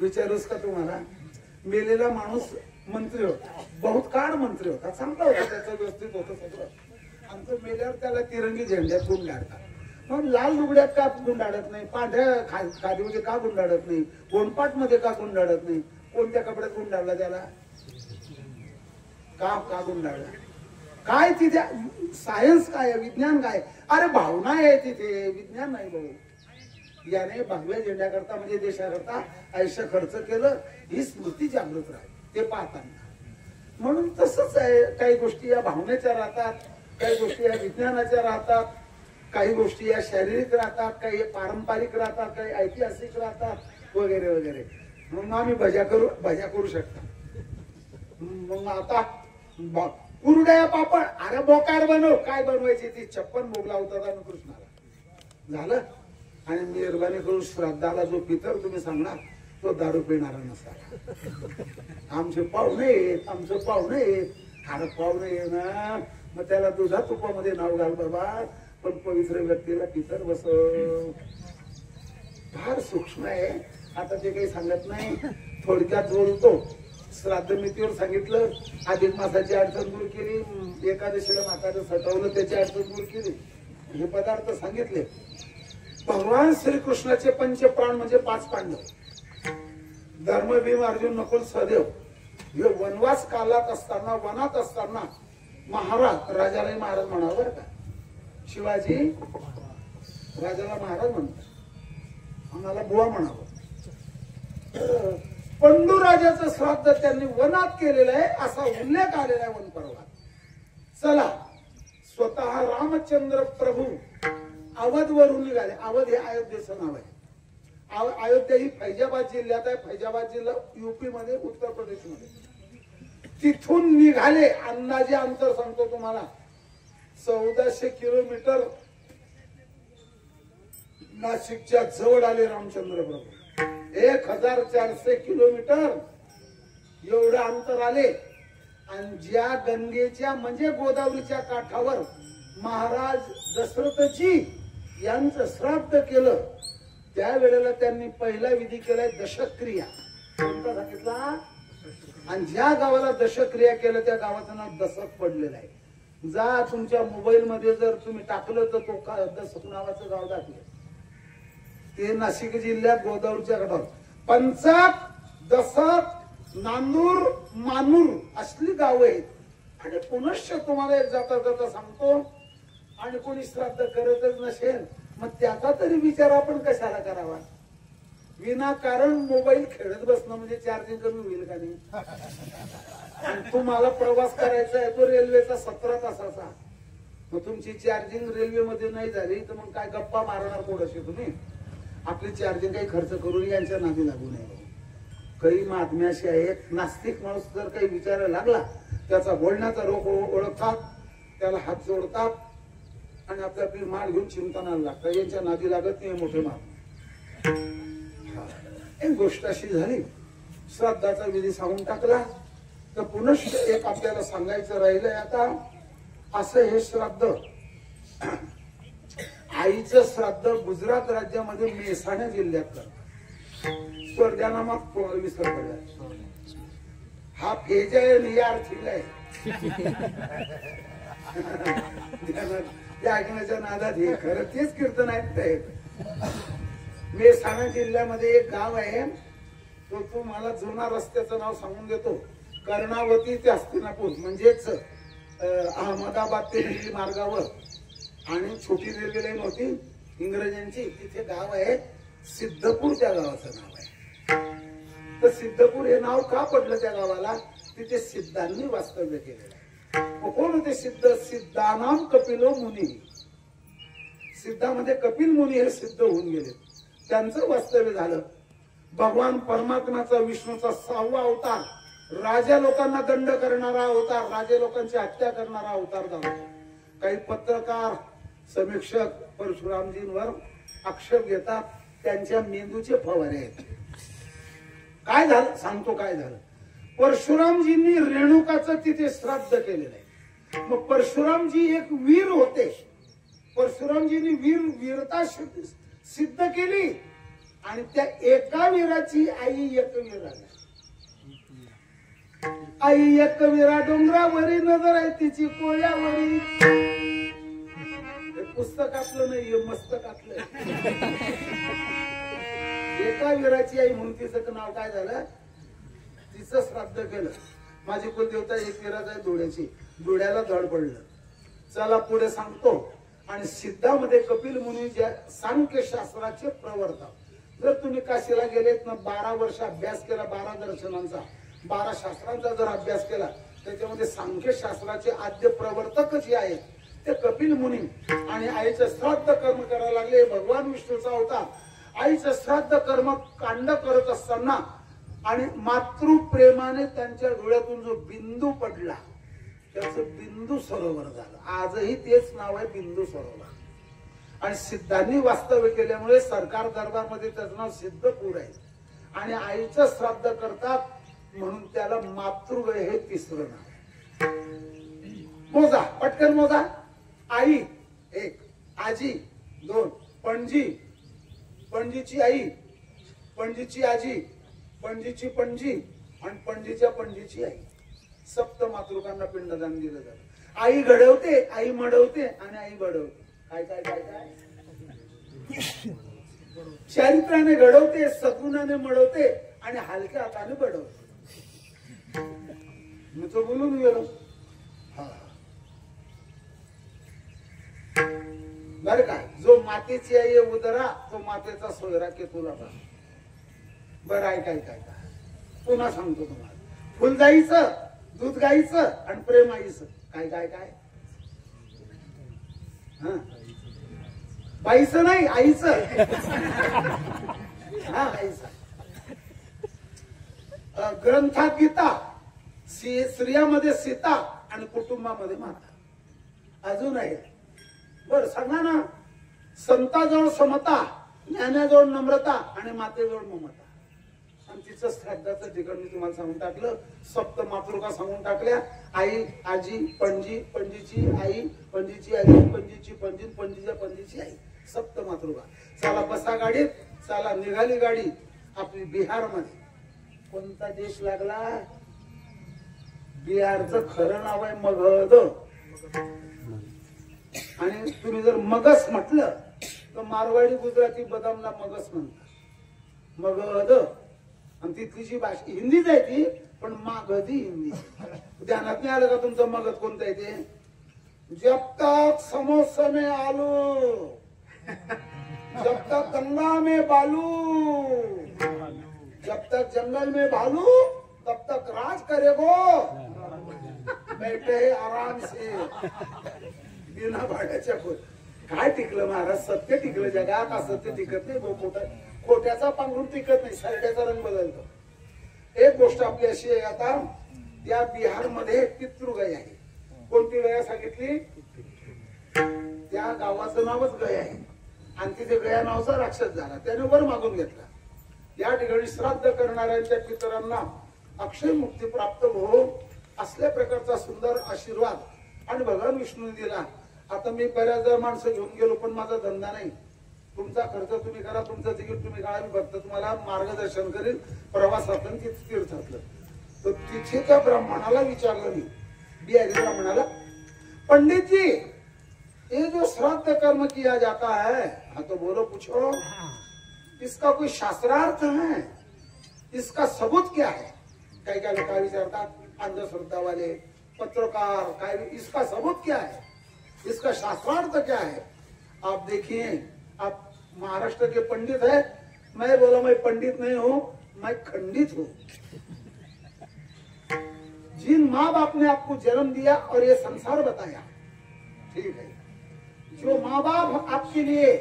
विचारूच का तुम्हाला. मेलेला माणूस मंत्री होता, बहुत काळ मंत्री होता, चांगला होता, त्याचं व्यवस्थित होतं सगळं. आमचं मेल्यावर त्याला तिरंगी झेंड्यात गुंडाळतात. मग लाल लुगड्यात का गुंडाळत नाही, पांढऱ्या खादीमध्ये का गुंडाळत नाही, गोंडपाट मध्ये का गुंडाळत नाही, कोणत्या कपड्यात गुंडाळला त्याला, का गुंडाळला. काय तिथे सायन्स काय, विज्ञान काय. अरे भावना आहे तिथे, विज्ञान नाही भाऊ. याने भगव्या झेंड्याकरता म्हणजे देशाकरता आयुष्य खर्च केलं, ही स्मृती जागृत राहील ते पाहताना. म्हणून तसंच आहे. काही गोष्टी या भावनेच्या राहतात, काही गोष्टी या विज्ञानाच्या राहतात, काही गोष्टी या शारीरिक राहतात, काही पारंपरिक राहतात, काही ऐतिहासिक राहतात वगैरे वगैरे. मग आम्ही भजा करू शकता. मग आता कुरड्या पापड, अरे बोकाड बनव. काय बनवायची ती 56 भोग लावतात आणि कृष्णाला झालं. आणि मेहरबानी करून श्राद्धाला जो पितर तुम्ही सांगणार तो दारू पिणारा नसा. आमचे पाहुणे आहेत, आमचं पाहुणे आहेत. अरे पाहुणे ये ना, मग त्याला दुधा तुपामध्ये नाव घाल बाबा, पण पवित्र व्यक्तीला पितर बसव. फार सूक्ष्म आहे. आता ते काही सांगत नाही, थोडक्यात बोलतो. श्राद्ध मितीवर सांगितलं, अधिक मासाची अडचण दूर केली, एकादशीला माताचं सटवलं त्याची अडचण दूर केली, हे पदार्थ सांगितले. भगवान श्रीकृष्णाचे पंचप्राण म्हणजे 5 पांडव, धर्म, भीम, अर्जुन, नकुल, सहदेव. हे वनवास कालात असताना, वनात असताना महाराज, राजालाही महाराज म्हणावं बरं का. शिवाजी राजाला महाराज म्हणतात, आम्हाला बुवा म्हणावं. पंडूराजाचं श्राद्ध त्यांनी वनात केलेलं आहे असा उल्लेख आलेला आहे वनपर्वात. चला, स्वतः रामचंद्र प्रभू अवध वरून निघाले. अवध हे अयोध्येचं नाव आहे. अयोध्या ही फैजाबाद जिल्ह्यात आहे. फैजाबाद जिल्हा युपी मध्ये, उत्तर प्रदेश मध्ये. तिथून निघाले. अंदाजे अंतर सांगतो तुम्हाला, 1400 किलोमीटर नाशिकच्या जवळ आले रामचंद्र प्रभू. 1400 किलोमीटर एवढं अंतर आले. आणि ज्या गंगेच्या म्हणजे गोदावरीच्या काठावर महाराज दशरथजी यांचं श्राद्ध केलं, त्यावेळेला त्यांनी पहिला विधी केलाय दशक्रिया. कोणता सांगितला? आणि ज्या गावाला दशक्रिया केलं त्या गावाचं नाव दशक पडलेलं आहे. जा तुमच्या मोबाईल मध्ये जर तुम्ही टाकलं तर तो दशक नावाचं गाव दाखलं. ते नाशिक जिल्ह्यात गोदावरीच्या काठावर. पंचक, दशक, नांदूर, मानूर असली गाव आहेत. आणि पुनश्च तुम्हाला एक जाता जाता सांगतो, आणि कोणी श्राद्ध करतच नसेल मग त्याचा तरी विचार आपण कशाला करावा? विनाकारण मोबाईल खेळत बसणं म्हणजे चार्जिंग कमी होईल का नाही? आणि तुम्हाला प्रवास करायचा आहे तो रेल्वेचा 17 तासाचा. मग तुमची चार्जिंग रेल्वेमध्ये नाही झाली तर मग काय गप्पा मारणार थोडशी तुम्ही? आपली चार्जिंग काही खर्च करून यांच्या नादी लागू नये. काही महात्मे असे आहेत, नास्तिक माणूस जर काही विचारायला लागला त्याचा बोलण्याचा रोख ओळखतात, त्याला हात जोडतात आणि आपली आपली माळ घेऊन चिंतनाला लागतात. यांच्या नादी लागत नाही मोठे महात्मे. एक गोष्ट अशी झाली, श्राद्धाचा विधी सांगून टाकला. तर पुनश्च एक आपल्याला सांगायचं राहिलंय आता. असं हे श्राद्ध, आईचं श्राद्ध गुजरात राज्यामध्ये मेहसाणा जिल्ह्यात करतात. स्वर्गानामात विसर पडला. हा फेज आहे आणि या अर्थीला आहे. त्या ऐकण्याच्या नादात हे खरं तेच कीर्तन ऐकतायत. मेहसाणा जिल्ह्यामध्ये एक गाव आहे, तो तुम्हाला जुना रस्त्याचं नाव सांगून देतो. कर्णावती ते हस्तिनापूर म्हणजेच अहमदाबाद ते दिल्ली मार्गावर. आणि छोटी रेल्वे लाईन होती इंग्रजांची. तिथे गाव आहे सिद्धपूर, त्या गावाचं नाव आहे. तर सिद्धपूर हे नाव का पडलं त्या गावाला? तिथे सिद्धांनी वास्तव्य केलेलं आहे. कोण होते सिद्ध? सिद्धानाम कपिलो मुनी. सिद्धामध्ये कपिल मुनी हे सिद्ध होऊन गेले. त्यांचं वास्तव्य झालं. भगवान परमात्म्याचा, विष्णूचा 6वा अवतार, राजा लोकांना दंड करणारा अवतार, राजा लोकांची हत्या करणारा अवतार झाला. काही पत्रकार, समीक्षक परशुरामजींवर आक्षेप घेतात, त्यांच्या मेंदूचे फवारे आहेत. काय झालं सांगतो. काय झालं? परशुरामजींनी रेणुकाचं तिथे श्राद्ध केलेलं आहे. मग परशुरामजी एक वीर होते. परशुरामजींनी वीरता सिद्ध केली. आणि त्या एका वीराची आई एकवीरा. आई एकवीरा डोंगरावरी नजर आहे तिची कोळ्यावरी. पुस्तकातलं नाहीये, मस्तकातलं. एका वीराची आई म्हणून तिचं नाव काय झालं? तिचं श्राद्ध केलं. माझी कुलदेवता एक वीराचा आहे डोळ्याची. डोळ्याला धड पडलं. चला पुढे सांगतो. आणि सिद्धामध्ये कपिल मुनी ज्या सांख्य शास्त्राचे प्रवर्तक. जर तुम्ही काशीला गेलेत ना, 12 वर्ष अभ्यास केला, 12 दर्शनांचा, 12 शास्त्रांचा जर अभ्यास केला, त्याच्यामध्ये सांख्य शास्त्राचे आद्य प्रवर्तक जे आहेत ते कपिल मुनी. आणि आईचं श्राद्ध कर्म करायला लागले. भगवान विष्णूचा अवतार. आईचं श्राद्ध कर्म कांड करत असताना आणि मातृप्रेमाने त्यांच्या डोळ्यातून जो बिंदू पडला त्याचं बिंदू सरोवर झालं. आजही तेच नाव आहे, बिंदू सरोवर. आणि सिद्धांनी वास्तव्य केल्यामुळे सरकार दरबारमध्ये त्याचं नाव सिद्धपूर आहे. आणि आईचं श्राद्ध करतात म्हणून त्याला मातृगय हे तिसरं नाव. मोजा, पटकन मोजा. आई 1, आजी 2, पणजी, पणजीची आई, पणजीची आजी, पणजीची पणजी आणि पणजीच्या पणजीची आई. सप्त मातृकांना पिंडदान दिलं जातं. आई घडवते, आई मडवते आणि आई बडवते. काय काय काय काय? चारित्र्याने घडवते, सद्गुणाने मडवते आणि हलक्या हाताने बडवते. मी तो बोलून गेलो. बर काय? जो मातेची आई उदरा तो मातेचा सोयरा केतुला. बरं आहे काय काय काय? पुन्हा सांगतो तुम्हाला. फुलगाईचं, दूध गाईचं आणि प्रेम आईचं. काय काय काय? बाईचं नाही, आईचं. हा, आईचं. ग्रंथात गीता, स्त्रियामध्ये सीता आणि कुटुंबामध्ये माता. अजून आहे बर, सांगा ना. संताजवळ समता, ज्ञानाजवळ नम्रता आणि मातेजवळ ममता. आणि तिचं श्राद्धाचं ठिकाण मी तुम्हाला सांगून टाकलं. सप्त मातृका सांगून टाकल्या. आई, आजी, पणजी, पणजीची आई, पणजीची आजी, पणजीची पणजी, पणजीच्या पणजीची आई. सप्त मातृका. चला बसा गाडीत, चला निघाली गाडी आपली बिहार मध्ये. कोणता देश लागला? बिहारचं खरं नाव आहे मगध. आणि तुम्ही जर मगस म्हटलं तर मारवाडी गुजराती बदामला मगस म्हणतात. मगध. आणि तिथली जी भाषा हिंदीच आहे ती, पण मागधी हिंदी. ध्यानात नाही आलं का तुमचं मगध कोणतं आहे ते? जब तक समोसे में आलू, जब तक गंगा में बालू, जब तक जंगल में भालू, तब तक राज करेगो. बैठे आराम से बिना भाड्याच्या खोट. काय टिकलं महाराज? सत्य टिकलं जगात. असत्य टिकत नाही. खोट्याचा पांघरून टिकत नाही, सरड्याचा रंग बदलतो. एक गोष्ट आपली अशी आहे, आता त्या बिहार मध्ये पितृगया आहे. कोणती गया सांगितली? त्या गावाचं नावच गया आहे. आणि तिथे गया नावाचा राक्षस झाला, त्याने वर मागून घेतला. या ठिकाणी श्राद्ध करणाऱ्यांच्या पितरांना अक्षय मुक्ती प्राप्त हो, असल्या प्रकारचा सुंदर आशीर्वाद आणि भगवान विष्णूने दिला. आता मी बऱ्याच माणसं घेऊन गेलो, पण माझा धंदा नाही. तुमचा खर्च तुम्ही करा, तुमचं तिकीट तुम्ही काढा, मी फक्त तुम्हाला मार्गदर्शन करेल प्रवासातून तीर्थातलं. तर तिथे त्या ब्राह्मणाला विचारलं मी, बिहारी ब्राह्मणाला, पंडित जी ये जो श्राद्ध कर्म किया जाता है, हाँ तो बोलो पूछो, इसका कोई शास्त्रार्थ है? इसका सबूत क्या है? काही काही लोक विचारतात, अंधश्रद्धा वाले, पत्रकार, काय, इसका सबूत क्या है? इसका शास्त्रार्थ क्या है? आप देखिए, आप महाराष्ट्र के पंडित है. मैं बोला मैं पंडित नहीं हूं, मैं खंडित हूं. जिन माँ बाप ने आपको जन्म दिया और ये संसार बताया, ठीक है, जो माँ बाप आपके लिए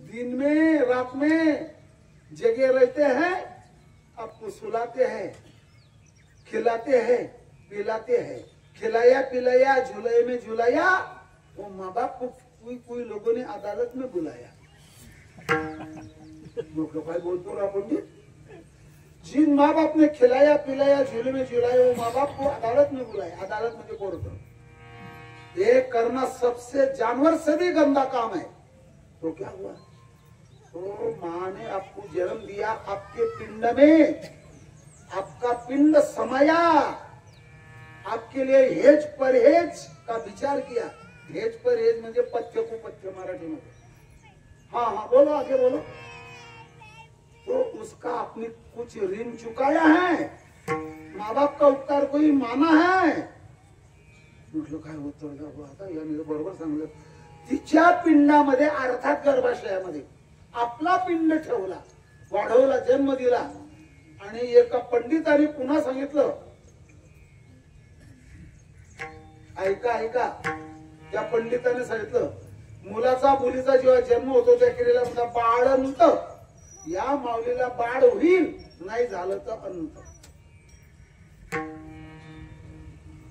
दिन में रात में जगे रहते हैं, आपको सुलाते हैं, खिलाते हैं, पिलाते हैं, खिलाया पिलाया, झुलाए में झुलाया, वो माँ बाप को कोई लोगों ने अदालत में बुलाया. काय बोलतो आपण? जिन माँ बाप ने खिलाया पिलाया, झूले में झुलाया, वो माँ बाप को अदालत में बुलाया. अदालत में कोर्ट. ये करना सबसे जानवर से भी गंदा काम है. तो क्या हुआ? तो माँ ने आपको जन्म दिया, आपके पिंड में आपका पिंड समाया, आपके लिए हेज परहेज का विचार किया. हेज परहेज म्हणजे पथ्य कुपथ्य मराठी मध्ये. हाँ हाँ बोलो, आगे बोलो. तो उसका आपने कुछ ऋण चुकाया है, माँ बाप का उपकार कोई माना है? म्हटलं काय होतं आता, याने बरोबर सांगलं. तिच्या पिंडामध्ये अर्थात गर्भाशयामध्ये आपला पिंड ठेवला, वाढवला, जन्म दिला. आणि एका पंडितांनी पुन्हा सांगितलं, ऐका ऐका, त्या पंडिताने सांगितलं, मुलाचा मुलीचा जेव्हा जन्म होतो त्या क्रियेला म्हणतात बाळंत. या माऊलीला बाळ होईल, नाही झालं तर अंत.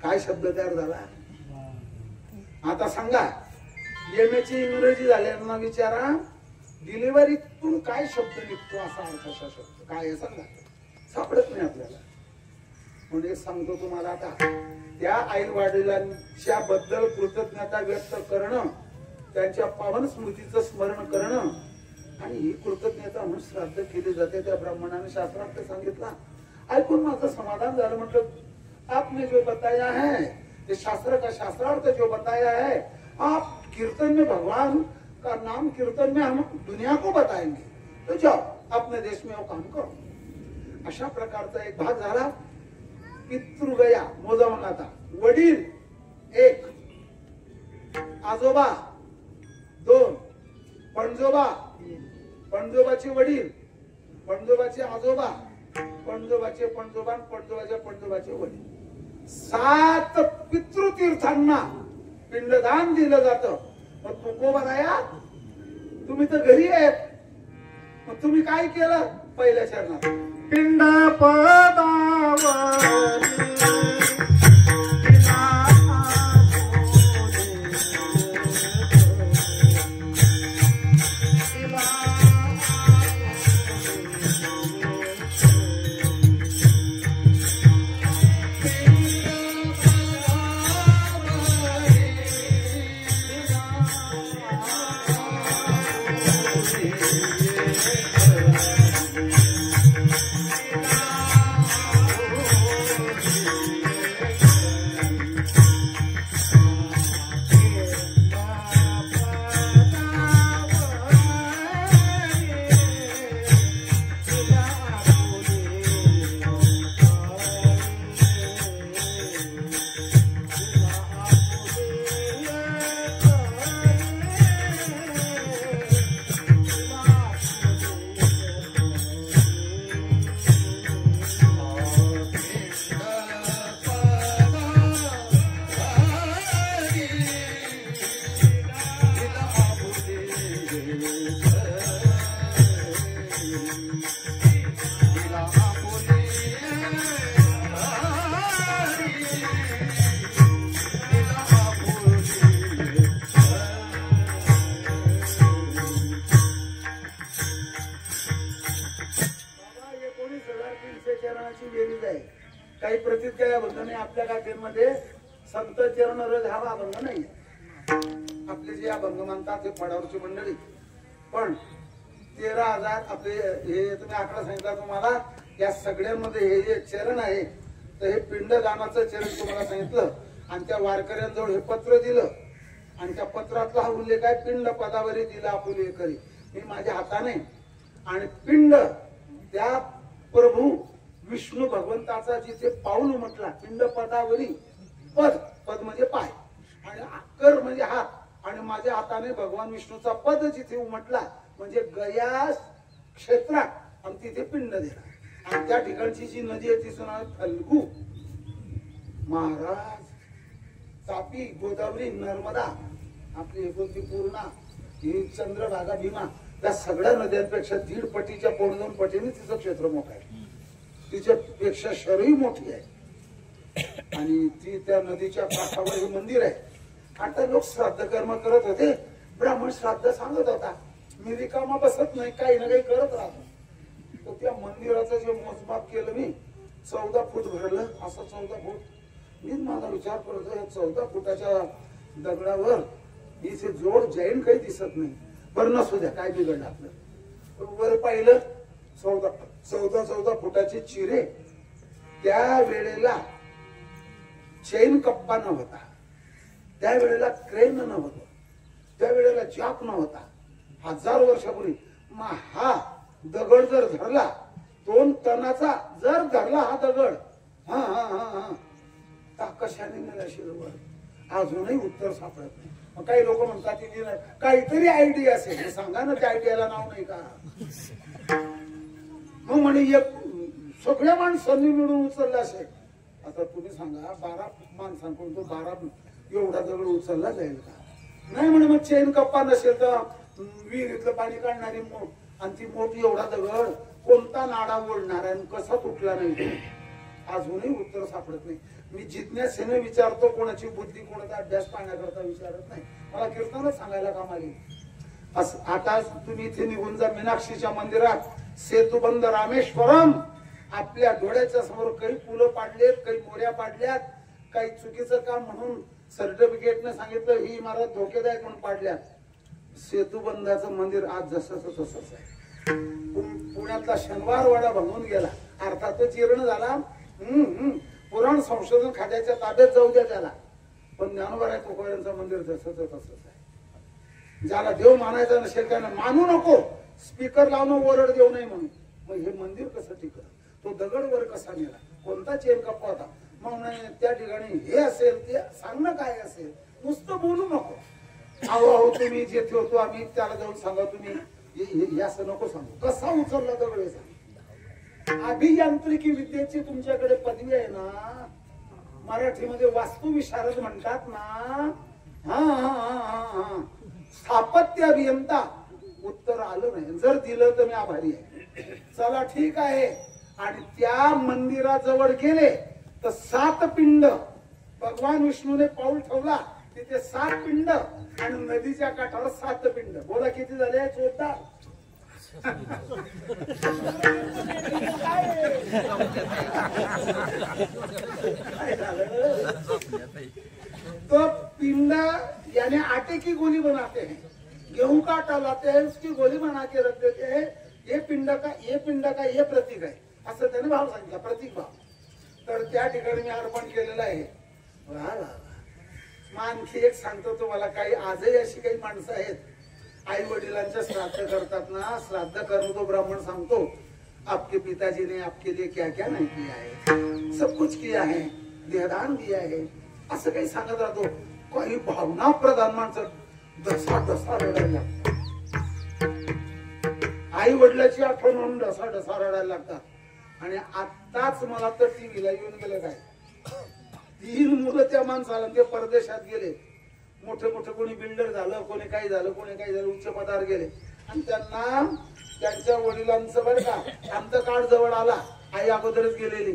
काय शब्द तयार झाला? आता सांगा, एमएची इंग्रजी झाल्यांना विचारा, डिलिव्हरीतून काय शब्द निघतो असा अर्थाचा शब्द काय आहे सांगा. सापडत नाही आपल्याला. म्हणजे सांगतो तुम्हाला, आता त्या आई वडिलांच्या बद्दल कृतज्ञता व्यक्त करणं, त्यांच्या पावन स्मृतीचं स्मरण करणं, आणि ही कृतज्ञता म्हणून श्राद्ध केली जाते. त्या ब्राह्मणाने शास्त्रार्थ सांगितला, ऐकून माझं समाधान झालं. म्हटलं, आपने जो बताया है, ये शास्त्र का शास्त्रार्थ जो बताया है, आप कीर्तन में भगवान का नाम कीर्तन में हम दुनिया को बताएंगे, तो जाओ अपने देश में वो काम करो. अशा प्रकारचा एक भाग झाला. पितृगया मोजा मग आता. वडील एक, आजोबा दोन, पणजोबा, पणजोबाचे वडील, पणजोबाचे आजोबा, पणजोबाचे पणजोबा, पणजोबाच्या पणजोबाचे वडील, 7 पितृतीर्थांना पिंडदान दिलं जातं. मग तुकोबराया तुम्ही तर घरी आहेत, मग तुम्ही काय केलं? पहिल्या चरणात पिंड पदावर काही प्रतीत काय अभंग नाही आपल्या गाथेमध्ये. संत चरण रज हा अभंग नाही. आपले जे अभंग म्हणतात ते फडावरची मंडळी, पण 13,000 आपले हे तुम्ही आकडा सांगितला तुम्हाला. या सगळ्यांमध्ये हे जे चरण आहे तर हे पिंडदानाचं चरण तुम्हाला सांगितलं, आणि त्या वारकऱ्यांजवळ हे पत्र दिलं, आणि त्या पत्रातला हा उल्लेख आहे पिंड पदावरी दिला आपुले करी. मी माझ्या हाताने, आणि पिंड त्या प्रभू विष्णू भगवंताचा जिथे पाऊल म्हटला पिंड पदावरी, पद पद म्हणजे पाय, आणि कर म्हणजे हात, आणि माझ्या हाताने भगवान विष्णूचा पद जिथे उमटला म्हणजे गया क्षेत्रात, आणि तिथे पिंड दिला. आणि त्या ठिकाणची जी नदी आहे तिचं नाव फल्गू. महाराज तापी, गोदावरी, नर्मदा, आपली एकोणती पूर्णा, ही चंद्रभागा, भीमा, त्या सगळ्या नद्यांपेक्षा 1.5 पटीच्या 2 पटीने तिचं क्षेत्र मोठं आहे. तिच्यापेक्षा शहरही मोठी आहे, आणि ती त्या नदीच्या काठावर हे मंदिर आहे. आता लोक श्राद्ध कर्म करत होते, ब्राह्मण श्राद्ध सांगत होता, मी रिकामा बसत नाही, काही ना काही करत राहतो. तर त्या मंदिराचं जे मोजमाप केलं मी, 14 फूट भरलं, असं 14 फूट. मी माझा विचार करतो, या 14 फुटाच्या दगडावर इथे जोड जैन काही दिसत नाही. बरं नसू द्या, काय बिघडलं आपलं. वर पाहिलं 14 फुटाचे चिरे. त्या वेळेला चैन कप्पा नव्हता, त्यावेळेला क्रेन नव्हतं, त्यावेळेला जॉक नव्हता. 1000 वर्षापूर्वी हा दगड जर धरला, 2 टनाचा जर धरला हा दगड, हा हा हा हा कशाने नेला शिरवर, अजूनही उत्तर सापडत नाही. मग काही लोक म्हणतात की काहीतरी आयडिया असेल, हे सांगा ना, त्या आयडियाला नाव नाही का? मग म्हणे एक सगळ्या माणसांनी मिळून उचलला असेल. आता तुम्ही सांगा, 12 माणसांकडून तो 12 एवढा दगड उचलला जाईल का? नाही म्हणे. मग चैन कप्पा नसेल तर विहिरीतलं पाणी काढणारी मोठ, आणि ती मोठी एवढा दगड कोणता नाडा ओढणार आणि कसा तुटला नाही, अजूनही उत्तर सापडत नाही. मी जिज्ञासेने विचारतो, कोणाची बुद्धी कोणाचा अभ्यास पाहण्याकरता विचारत नाही. मला कीर्तनच सांगायला काम आली. आता तुम्ही इथे निघून जा मीनाक्षीच्या मंदिरात, सेतुबंद रामेश्वरम. आपल्या डोळ्याच्या समोर काही पुलं पाडलेत, काही मोऱ्या पाडल्यात, काही चुकीचं काम म्हणून सर्टिफिकेटने सांगितलं ही इमारत धोकेदायक म्हणून पाडल्यात. सेतुबंधाचं मंदिर आज जसंच तसंच आहे. पुण्यातला शनिवार वाडा भंगून गेला, अर्थातच जीर्ण झाला. पुराण संशोधन खात्याच्या ताब्यात जाऊ द्या त्याला, पण ज्ञानोबा तुकोबारांचं मंदिर जसंच तसंच आहे. ज्याला देव मानायचा नसेल त्यानं मानू नको, स्पीकर लावणं ओरड देऊ नये म्हणून. मग हे मंदिर कसं टिकलं? तो दगड वर कसा नेला? कोणता चेन कप्पा होता? मग त्या ठिकाणी हे असेल ते सांगणं काय असेल, नुसतं बोलू नको. अहो तुम्ही जेथे होतो आम्ही त्याला जाऊन सांगा, तुम्ही असं नको सांगू. कसा उचलला दगड हे सांग. अभियांत्रिकी विद्येची तुमच्याकडे पदवी आहे ना, मराठीमध्ये वास्तू विशारद म्हणतात ना. हा हा हा हा स्थापत्य अभियंता उत्तर आलं नाही. जर दिलं तर मी आभारी आहे. चला ठीक आहे. आणि त्या मंदिराजवळ गेले तर 7 पिंड भगवान विष्णूने पाऊल ठेवला. तिथे 7 पिंड आणि नदीच्या काठावर 7 पिंड. बोला किती झाले? 14. तो पिंड यानी आटे की गोली बनाते हैं, गेहूं का आटा लाते हैं, उसकी गोली बना के रख देते हैं. ये पिंड का ये प्रतीक आहे असं त्याने भाव सांगितला. प्रतीक भाव. तर त्या ठिकाणी मी अर्पण केलेलं आहे. मग आणखी एक सांगतो तुम्हाला. काही आजही अशी काही माणसं आहेत आई वडिलांच्या श्राद्ध करतात ना. श्राद्ध करणं तो ब्राह्मण सांगतो आपके पिताजी ने आपके लिए क्या क्या नहीं किया है, सब कुछ किया है, देहदान दिया है असं काही सांगत राहतो. काही भावना प्रधान माणसं ढसा रडायला लागतात. आई वडिलाची आठवण म्हणून ढसा रडायला लागतात. आणि आत्ताच मला तर टीव्हीला येऊन गेलं काय 3 मुलं त्या माणसाला ते परदेशात गेले. मोठे मोठे कोणी बिल्डर झालं, कोणी काही झालं, उच्च पदावर गेले. आणि त्यांना त्यांच्या वडिलांचं बरं का आमचं कार्ड जवळ आला. आई अगोदरच गेलेली.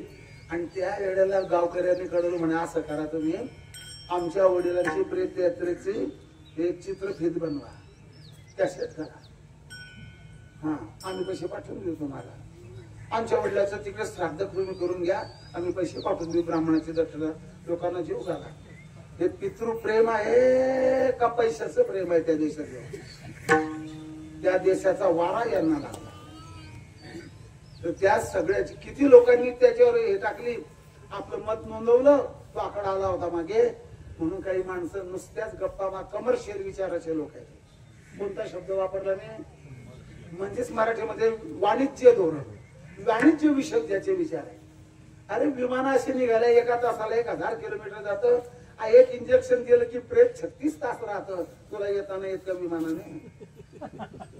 आणि त्या वेळेला गावकऱ्यांनी कळवलं म्हणे असं करा तुम्ही आमच्या वडिलांची प्रेत यात्रेची एक चित्रफित बनवा, कॅसेट करा. हा आम्ही पैसे पाठवून देऊ तुम्हाला. आमच्या वडिलाचं तिकडे श्राद्ध तुम्ही करून घ्या, आम्ही पैसे पाठवून देऊ. ब्राह्मणाची दक्षिणा लोकांना जीव घाला. हे पितृप्रेम आहे का पैशाचं प्रेम आहे? त्या देशाचं त्या देशाचा वारा यांना लागला. तर त्या सगळ्याची किती लोकांनी त्याच्यावर हे टाकली. आपलं मत नोंदवलं. तो आकडा आला होता मागे. म्हणून काही माणसं नुसत्याच गप्पा कमर्शियल विचाराचे लोक आहेत. कोणता शब्द वापरला नाही म्हणजेच मराठीमध्ये वाणिज्य धोरण, वाणिज्य विषयक ज्याचे विचार आहे. अरे विमान असे निघाले 1 तासाला 1000 किलोमीटर जातं. एक इंजेक्शन दिलं की प्रेत 36 तास राहतं. तुला येताना येत का विमानाने?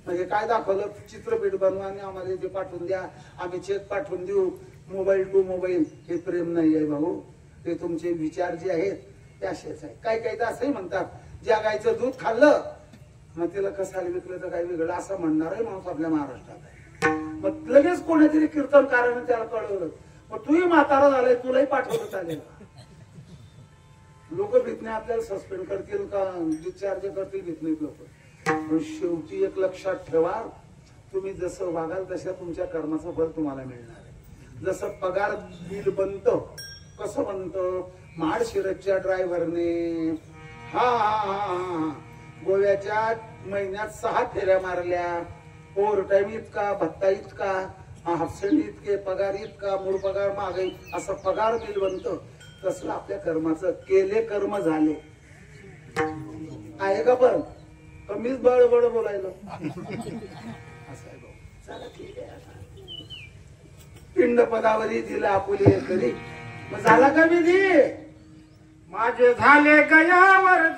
म्हणजे काय दाखवलं? चित्रपट बनवा आणि आम्हाला ते पाठवून द्या, आम्ही चेक पाठवून देऊ. Mobile to mobile. हे प्रेम नाही आहे भाऊ. ते तुमचे विचार जे आहेत ते असेच आहे. काही तर असंही म्हणतात ज्या गायचं दूध खाल्लं मग तिला कसाला विकलं तर काय वेगळं असं म्हणणारही माणूस आपल्या महाराष्ट्रात आहे. मग लगेच कोणीतरी कीर्तनकाराने त्याला कळवलं. मग तूही म्हातारा झालाय, तुलाही पाठवलं चालेल. लोक भीत नाही आपल्याला सस्पेंड करतील का डिस्चार्ज करतील, भीत नाहीत लोक. पण शेवटी एक लक्षात ठेवा, तुम्ही जसं वागाल तशा तुमच्या कर्माचं फल तुम्हाला मिळणार आहे. जसं पगार बिल बनतं, कसं बनतं? महाडशिरसच्या ड्रायव्हरने गोव्याच्या महिन्यात 6 फेऱ्या मारल्या, ओव्हर टाइम इतका, भत्ता इतका, हाफसेंड इतके, पगार इतका, मूळ पगार मागे, असं पगार बिल बनतं. तसलं आपल्या कर्माचं केले कर्म झाले आहे का? पण कमीच बळबळ बोलायला असं आहे. चला ठीक आहे. पिंड पदावरी दिला आपुले तरी मग झाला का विधी? माझे झाले गयावर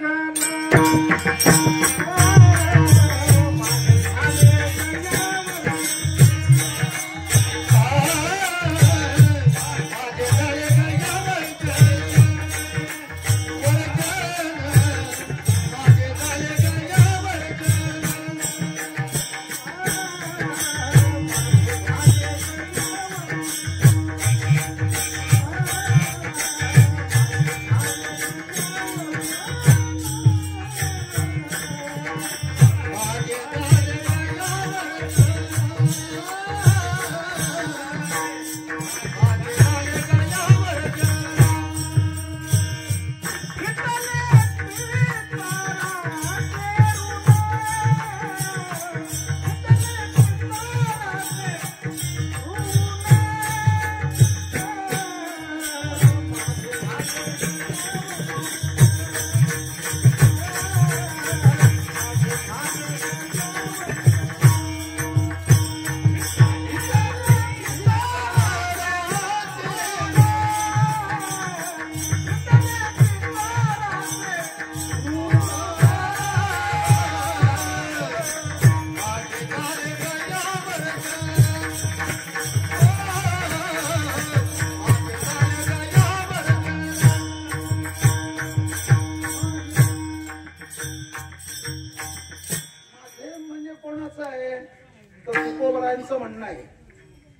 यांचं म्हणणं आहे.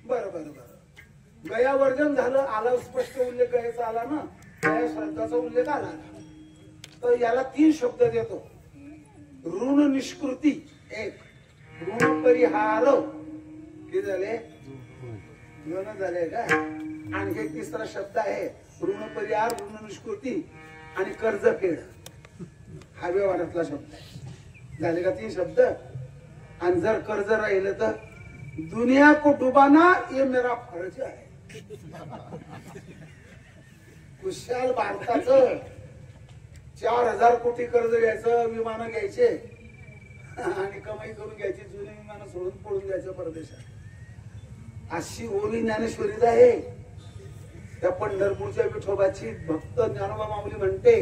बरं बरं बरं, गयावर्जन झालं, आला स्पष्ट उल्लेख गयाचा आला ना, गया शब्दाचा उल्लेख आला. तर याला 3 शब्द देतो. ऋण निष्कृती एक, ऋण परिहार किती झाले, 2 झाले का. आणखी एक तिसरा शब्द आहे ऋण परिहार, ऋण निष्कृती आणि कर्ज फेड, हा व्यवहारातला शब्द आहे. झाले का 3 शब्द. आणि जर कर्ज राहिलं तर दुनिया को डुबाना ये मेरा फर्ज आहे. खुशाल भारताचं 4000 कोटी कर्ज घ्यायचं, विमानं घ्यायचे आणि कमाई करून घ्यायची, जुनी विमानं सोडून पळून जायचं परदेशात. अशी ओली ज्ञानेश्वरीच आहे. त्या पंढरपूरच्या विठोबाची भक्त ज्ञानोबा माऊली म्हणते,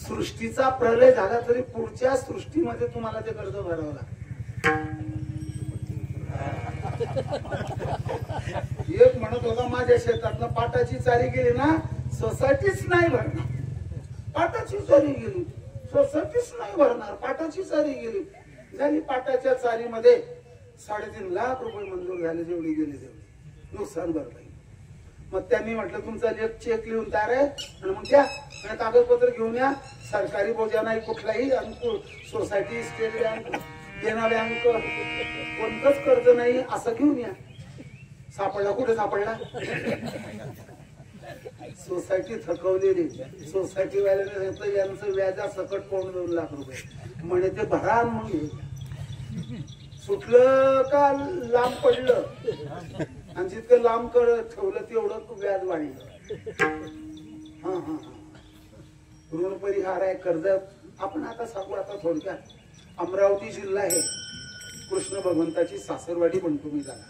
सृष्टीचा प्रलय झाला तरी पुढच्या सृष्टीमध्ये तुम्हाला ते कर्ज भरावं लागतं. एक म्हणत होता, माझ्या शेतातनं पाटाची चारी गेली ना, सोसायटीच नाही भरणार. पाटाची चारी गेली, सोसायटीच नाही भरणार. पाटाची चारी गेली, झाली पाटाच्या चारीमध्ये 3.5 लाख रुपये मंजूर झाले, जेवढी गेली तेवढी नुकसान भरपाई. मग त्यांनी म्हटलं तुमचा चेक लिहून तयार आहे आणि मग द्या, आणि कागदपत्र घेऊन या. सरकारी बोजा नाही कुठलाही, सोसायटी, स्टेट बँक, देना बँक, कोणतंच कर्ज नाही, असं घेऊन या. सापडला, कुठे सापडला. सोसायटी थकवलेली. सोसायटी वाल्याने सांगितलं यांचं व्याजा सकट 2 लाख रुपये म्हणे, ते भरा मग सुटलं का लांब पडलं, आणि जितकं लांब ठेवलं तेवढं व्याज वाढलं. हा हा हा, ऋण परिहार आहे, कर्ज. आपण आता सांगू आता थोडक्यात. अमरावती जिल्हा आहे, कृष्ण भगवंताची सासरवाडी म्हणतो मी त्याला.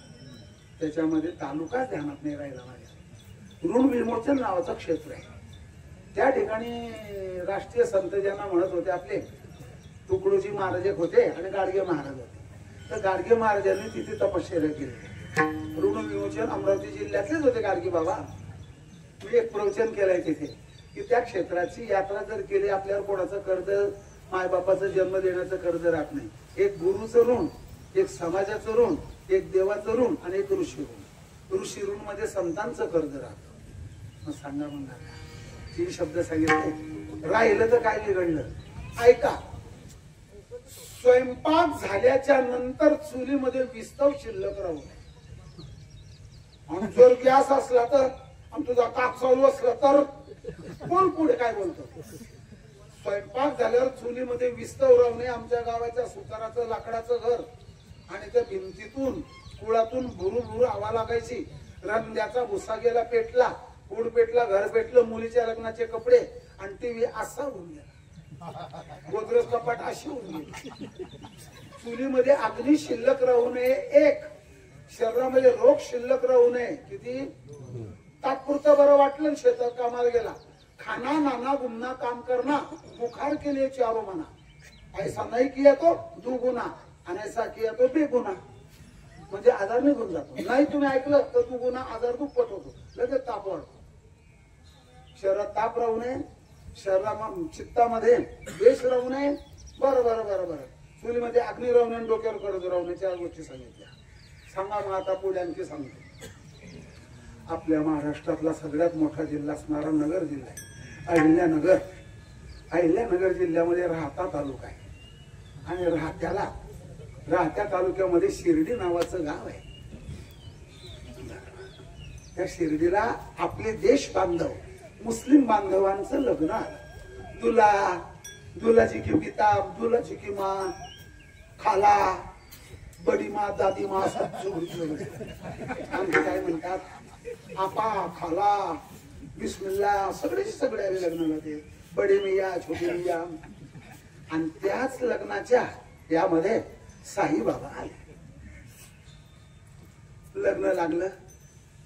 त्याच्यामध्ये तालुकाच ध्यानात नाही राहिला माझ्या. ऋण विमोचन नावाचं क्षेत्र आहे. त्या ठिकाणी राष्ट्रीय संत ज्यांना म्हणत होते आपले तुकडोजी महाराज एक होते आणि गाडगे महाराज होते. तर गाडगे महाराजांनी तिथे तपश्चर्या केली. ऋण विमोचन अमरावती जिल्ह्यातलेच होते गाडगे बाबा. मी एक प्रवचन केलंय तिथे की त्या क्षेत्राची यात्रा जर केली, आपल्यावर कोणाचं कर्ज, मायबापाचं जन्म देण्याचं कर्ज राहत नाही. एक गुरुचं ऋण, एक समाजाचं ऋण, एक देवाचं ऋण आणि एक ऋषी ऋण. ऋषी ऋण मध्ये संतांचं कर्ज राहतं. मग सांगा म्हणणार 3 शब्द सांगितले. राहिलं तर काय बिघडलं. ऐका, स्वयंपाक झाल्याच्या नंतर चुलीमध्ये विस्तव शिल्लक राहू नये. आणि जर गॅस असला तर, आणि तुझा काक चालू असला तर, कोण पुढे काय बोलतो. स्वयंपाक झाल्यावर चुलीमध्ये विस्तव राहू नये. आमच्या गावाच्या सुताराचं लाकडाचं घर, आणि त्या भिंतीतून कुळातून भुरू भुरू हवा लागायची. रंध्याचा भुसा गेला पेटला, कूड पेटला, घर पेटलं, मुलीच्या लग्नाचे कपडे आणि टीव्ही असा होऊन गेला. गोदरेज कपाट अशी होऊन गेली. चुलीमध्ये अग्नी शिल्लक राहू नये. एक, शरीरामध्ये रोग शिल्लक राहू नये. किती तात्पुरतं बरं वाटलं, शेतात कामाला गेला, खाना नाना गुन्हा काम करना, बुखार के लिए 4 मना. ऐसा नाही किया तो दुगुना आणि ऐसा किया तो बेगुना. म्हणजे आजार निघून जातो. नाही तुम्ही ऐकलं तर दुगुना आजार दुप्पट होतो, लगेच ताप वाढतो. शरीरात ताप राहू नये, चित्तामध्ये द्वेष राहू नये. बरं बरं बरं बरं. चुलीमध्ये अग्नी राहू नये, डोक्यावर कर्ज राहू नये. 4 गोष्टी सांगितल्या. सांगा मग आता पुढे आणखी सांगतो. आपल्या महाराष्ट्रातला सगळ्यात मोठा जिल्हा असणारा नगर जिल्हा आहे, अहिल्यानगर. अहिल्यानगर जिल्ह्यामध्ये राहता तालुका आहे. आणि राहत्या तालुक्यामध्ये शिर्डी नावाचं गाव आहे. त्या शिर्डीला आपले देश बांधव, मुस्लिम बांधवांचं लग्न आलं. दुलाची की किताब, दुलाची की माँ, खाला, बडी माँ, दादी माँ, आमचे काय म्हणतात, आपा, खाला, बिस्मिल्ला, सगळे लग्न होते. बडी मिया, छोटी मिया. आणि त्याच लग्नाच्या यामध्ये साईबाबा आले. लग्न लागलं,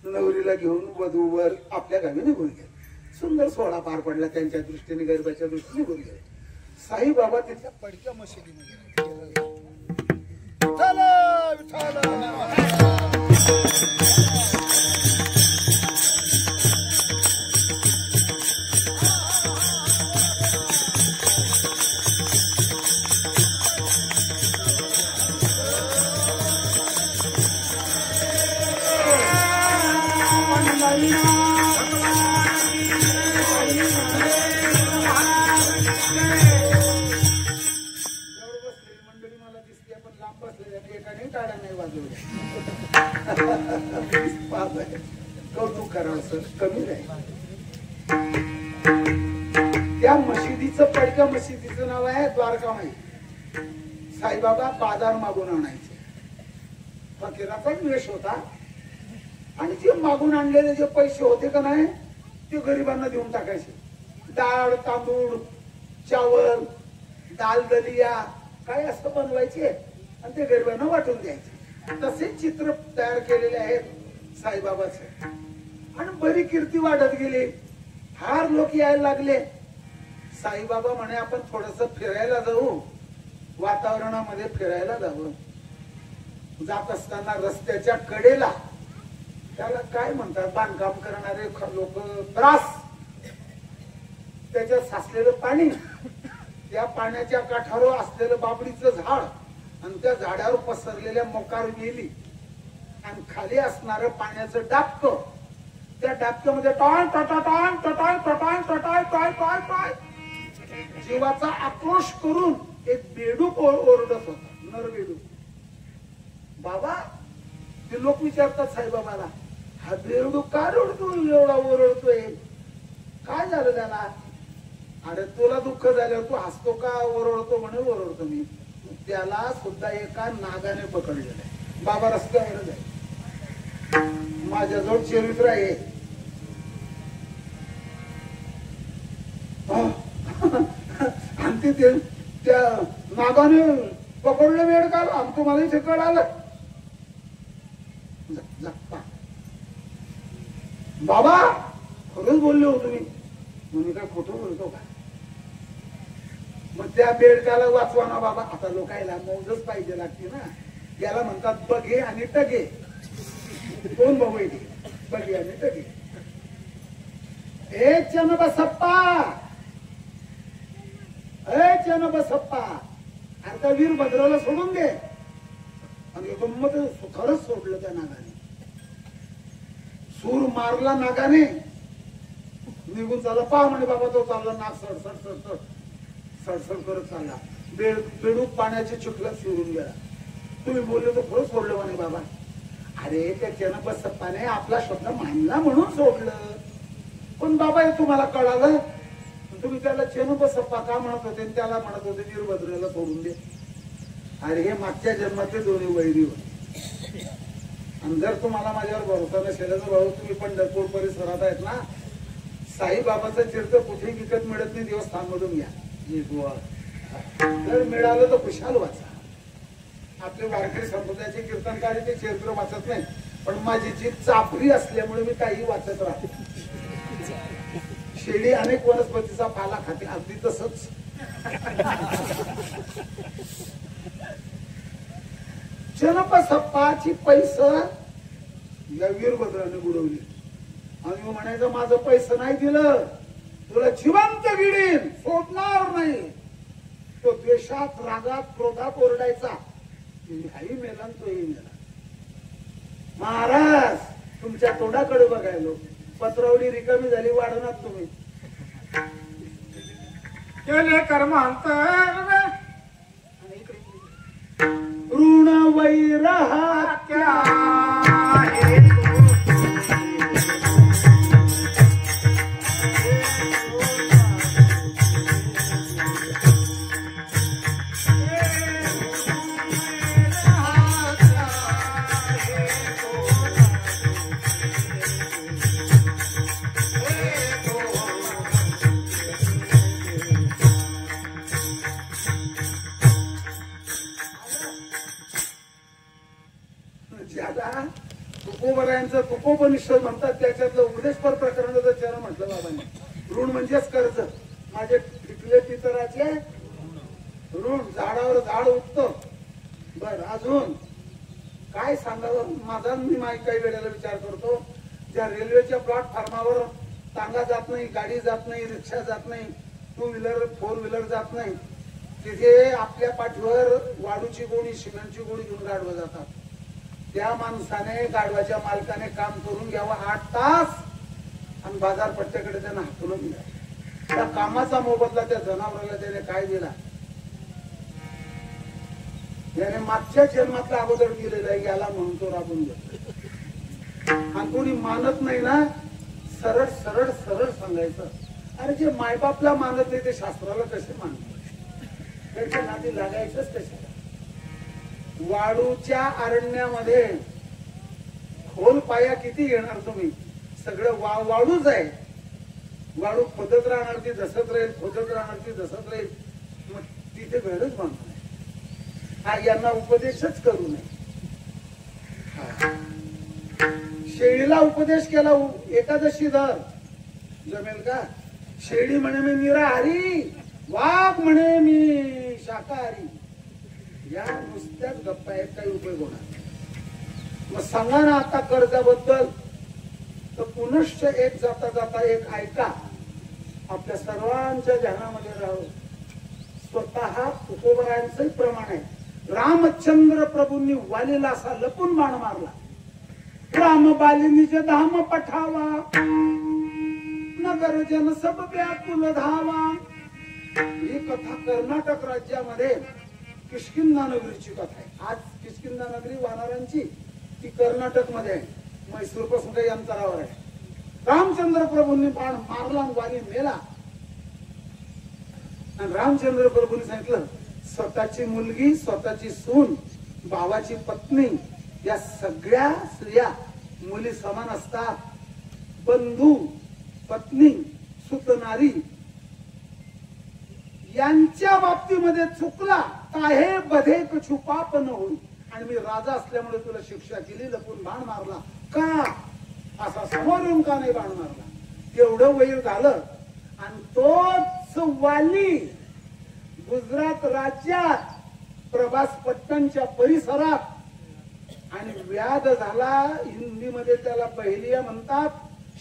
नवरीला घेऊन वधूवर आपल्या गावी निघून गेले. सुंदर सोहळा पार पडला. त्यांच्या दृष्टीने, गरीबाच्या दृष्टीने निघून गेले. साईबाबा तिथल्या पडक्या मशिदीमध्ये एका मशिदीचं नाव आहे द्वारकामाई. साईबाबा बाजार मागून आणायचे. फकीराचा वेश होता आणि जे मागून आणलेले जे पैसे होते का नाही ते गरिबांना देऊन टाकायचे. डाळ तांदूळ चावल दाल दलिया काय असं बनवायचे आणि ते गरिबांना वाटून द्यायचे. तसे चित्र तयार केलेले आहेत साईबाबाचे. आणि बरी कीर्ती वाढत गेली. फार लोक यायला लागले. साईबाबा म्हणे आपण थोडस फिरायला जाऊ, वातावरणामध्ये फिरायला जावं. जात असताना रस्त्याच्या कडेला त्याला काय म्हणतात बांधकाम करणारे लोक त्रास, त्याच्यात साचलेलं पाणी, त्या पाण्याच्या काठावर असलेलं बाबडीचं झाड आणि त्या झाडावर पसरलेल्या मोकार वेली आणि खाली असणारं पाण्याचं डाबकं, त्या डाबक्यामध्ये टॉय टॉय टॉय टॉय टॉय टॉय टॉय टॉय टॉय जीवाचा आक्रोश करून एक बेडूक ओरडत होता, नर बेडूक. बाबा ते लोक विचारतात साईबाबाला, हा बेडूक का रडतो एवढा ओरडतोय, काय झालं त्याला? अरे तुला दुःख झाल्यावर तू हसतो का ओरडतो? म्हणे ओरडतो मी. त्याला सुद्धा एका नागाने पकडलेलं आहे. बाबा रस्त्यावरच आहे, माझ्याजवळ चरित्र आहे. आणि ते त्या नागाने पकडलं वेळ का आम तुम्हाला इथे कळालं. बाबा खरंच बोलले हो तुम्ही. तुम्ही काय खोटं बोलतो का? मग त्या बेडकाला वाचवा ना बाबा. आता लोकायला मौजच पाहिजे लागते ना. याला म्हणतात बघे आणि टगे. दोन भाऊ येते, बघे आणि टगे. ए चन बसप्पा, ए चन बसप्पा. आता वीरभद्राला सोडून दे. आणि गंमत खरंच सोडलं त्या नागाने. सूर मारला नागाने, निघून चालला. पहा म्हणे बाबा तो चालला नाग सडसड सडसड सडसड करत चालला. बेडूक पाण्याचे चिखलात शिरून गेला. तुम्ही बोलले तो खरं सोडलं म्हणे बाबा. अरे त्या चेनबसप्पाने आपला शब्द मानला म्हणून सोडलं. पण बाबा हे तुम्हाला कळालं, तुम्ही त्याला चेनबसप्पा का म्हणत होते? त्याला म्हणत होते वीरभद्राला सोडून दे. अरे हे मागच्या जन्माचे दोन्ही वैरी होते. आणि जर तुम्हाला माझ्यावर भरोसा नसेल तर भाऊ तुम्ही पंढरपूर परिसरात आहेत ना, साईबाबाचं तीर्थ कुठे विकत मिळत नाही, देवस्थान मधून घ्या. जर मिळालं तर खुशाल वाचा. आपले वारकरी संप्रदायाचे कीर्तनकारी ते चरित्र वाचत नाही, पण माझी जी चापरी असल्यामुळे मी काही वाचत राहते. शेळी अनेक वनस्पतीचा पाला खाते, अगदी तसंच. चेनबसप्पाची पैसा या वीरभद्राने बुडवली. आणि मी म्हणायचं माझं पैसे नाही दिलं तुला जिवंत गिळीन, सोडणार नाही. तो द्वेषात रागात क्रोधात ओरडायचा. हाही मेला तोही मेला. महाराज तुमच्या तोंडाकडे बघायलो, पत्रावडी रिकामी झाली, वाढवणार तुम्ही. केले कर्मांतर ऋण वैरहा क्या तुकोपनिषद म्हणतात. त्याच्यातलं उपदेशपर प्रकरणाचं त्याला म्हटलं बाबांनी. ऋण म्हणजेच कर्ज. माझे पिकले पितराचे ऋण, झाडावर झाड उठतं. बर अजून काय सांगावं? माझा मी काही वेळेला विचार करतो, ज्या रेल्वेच्या प्लॅटफॉर्मावर टांगा जात नाही, गाडी जात नाही, रिक्षा जात नाही, 2 व्हीलर 4 व्हीलर जात नाही, तिथे आपल्या पाठीवर वाळूची गोणी सिमेंटची गोणी घेऊन गाडवं जातात. त्या माणसाने गाडवाच्या मालकाने काम करून घ्यावं 8 तास आणि बाजारपट्ट्याकडे त्यांना हाकलून द्या. त्या कामाचा मोबदला त्या जनावराला त्याने काय दिला? त्याने मागच्या जन्मातला अगोदर गेलेला आहे, याला म्हणून तो राबून घेतो. आणि कोणी मानत नाही ना, सरळ सरळ सरळ सांगायचं. अरे जे मायबापला मानत नाही ते शास्त्राला कसे मानतात? त्याच्या नादी लागायचंच कशाला? वाळूच्या अरण्यामध्ये खोल पाया किती घेणार तुम्ही? सगळं वाळूच आहे. वाळू खोदत राहणार ती धसत राहील, खोदत राहणार ती धसत राहील. मग तिथे घरच बांधणार. हा यांना उपदेशच करू नये. शेळीला उपदेश केला एकादशी धर, जमेल का? शेळी म्हणे मी निराहारी, वाघ म्हणे मी शाकाहारी. या नुसत्याच गप्पा आहेत, काही उपयोग होणार. मग सांगा ना आता कर्जाबद्दल. तर पुनश्च एक जाता जाता एक ऐका, आपल्या सर्वांच्या ध्यानामध्ये राहू. स्वतः तुकोबरायांचंही प्रमाण आहे. रामचंद्र प्रभूंनी वालीला असा लपून बाण मारला. राम बालिनीचे धाम पठावा, नगर जन सब व्याकुल धावा. ही कथा कर्नाटक राज्यामध्ये किष्किंधा नगरीची कथा आहे. आज किष्किंधा नगरी वानरांची ती कर्नाटक मध्ये आहे. मैसूर पासून काही अंतरावर आहे. रामचंद्र प्रभूंनी बाण मारला, वाली मेला. आणि रामचंद्र प्रभूंनी सांगितलं स्वतःची मुलगी, स्वतःची सून, भावाची पत्नी या सगळ्या स्त्रिया मुली समान असतात. बंधू, पत्नी, सुतनारी यांच्या बाबतीमध्ये चुकला काहे बधे कछु पाप न होई. आणि मी राजा असल्यामुळे तुला शिक्षा केली, लपून बाण मारला का? असा समोर येऊन का नाही बाण मारला? तेवढं वैर झालं. आणि तोच वाली गुजरात राज्यात प्रभास पट्टणच्या परिसरात आणि व्याध झाला. हिंदीमध्ये त्याला बहेलिया म्हणतात,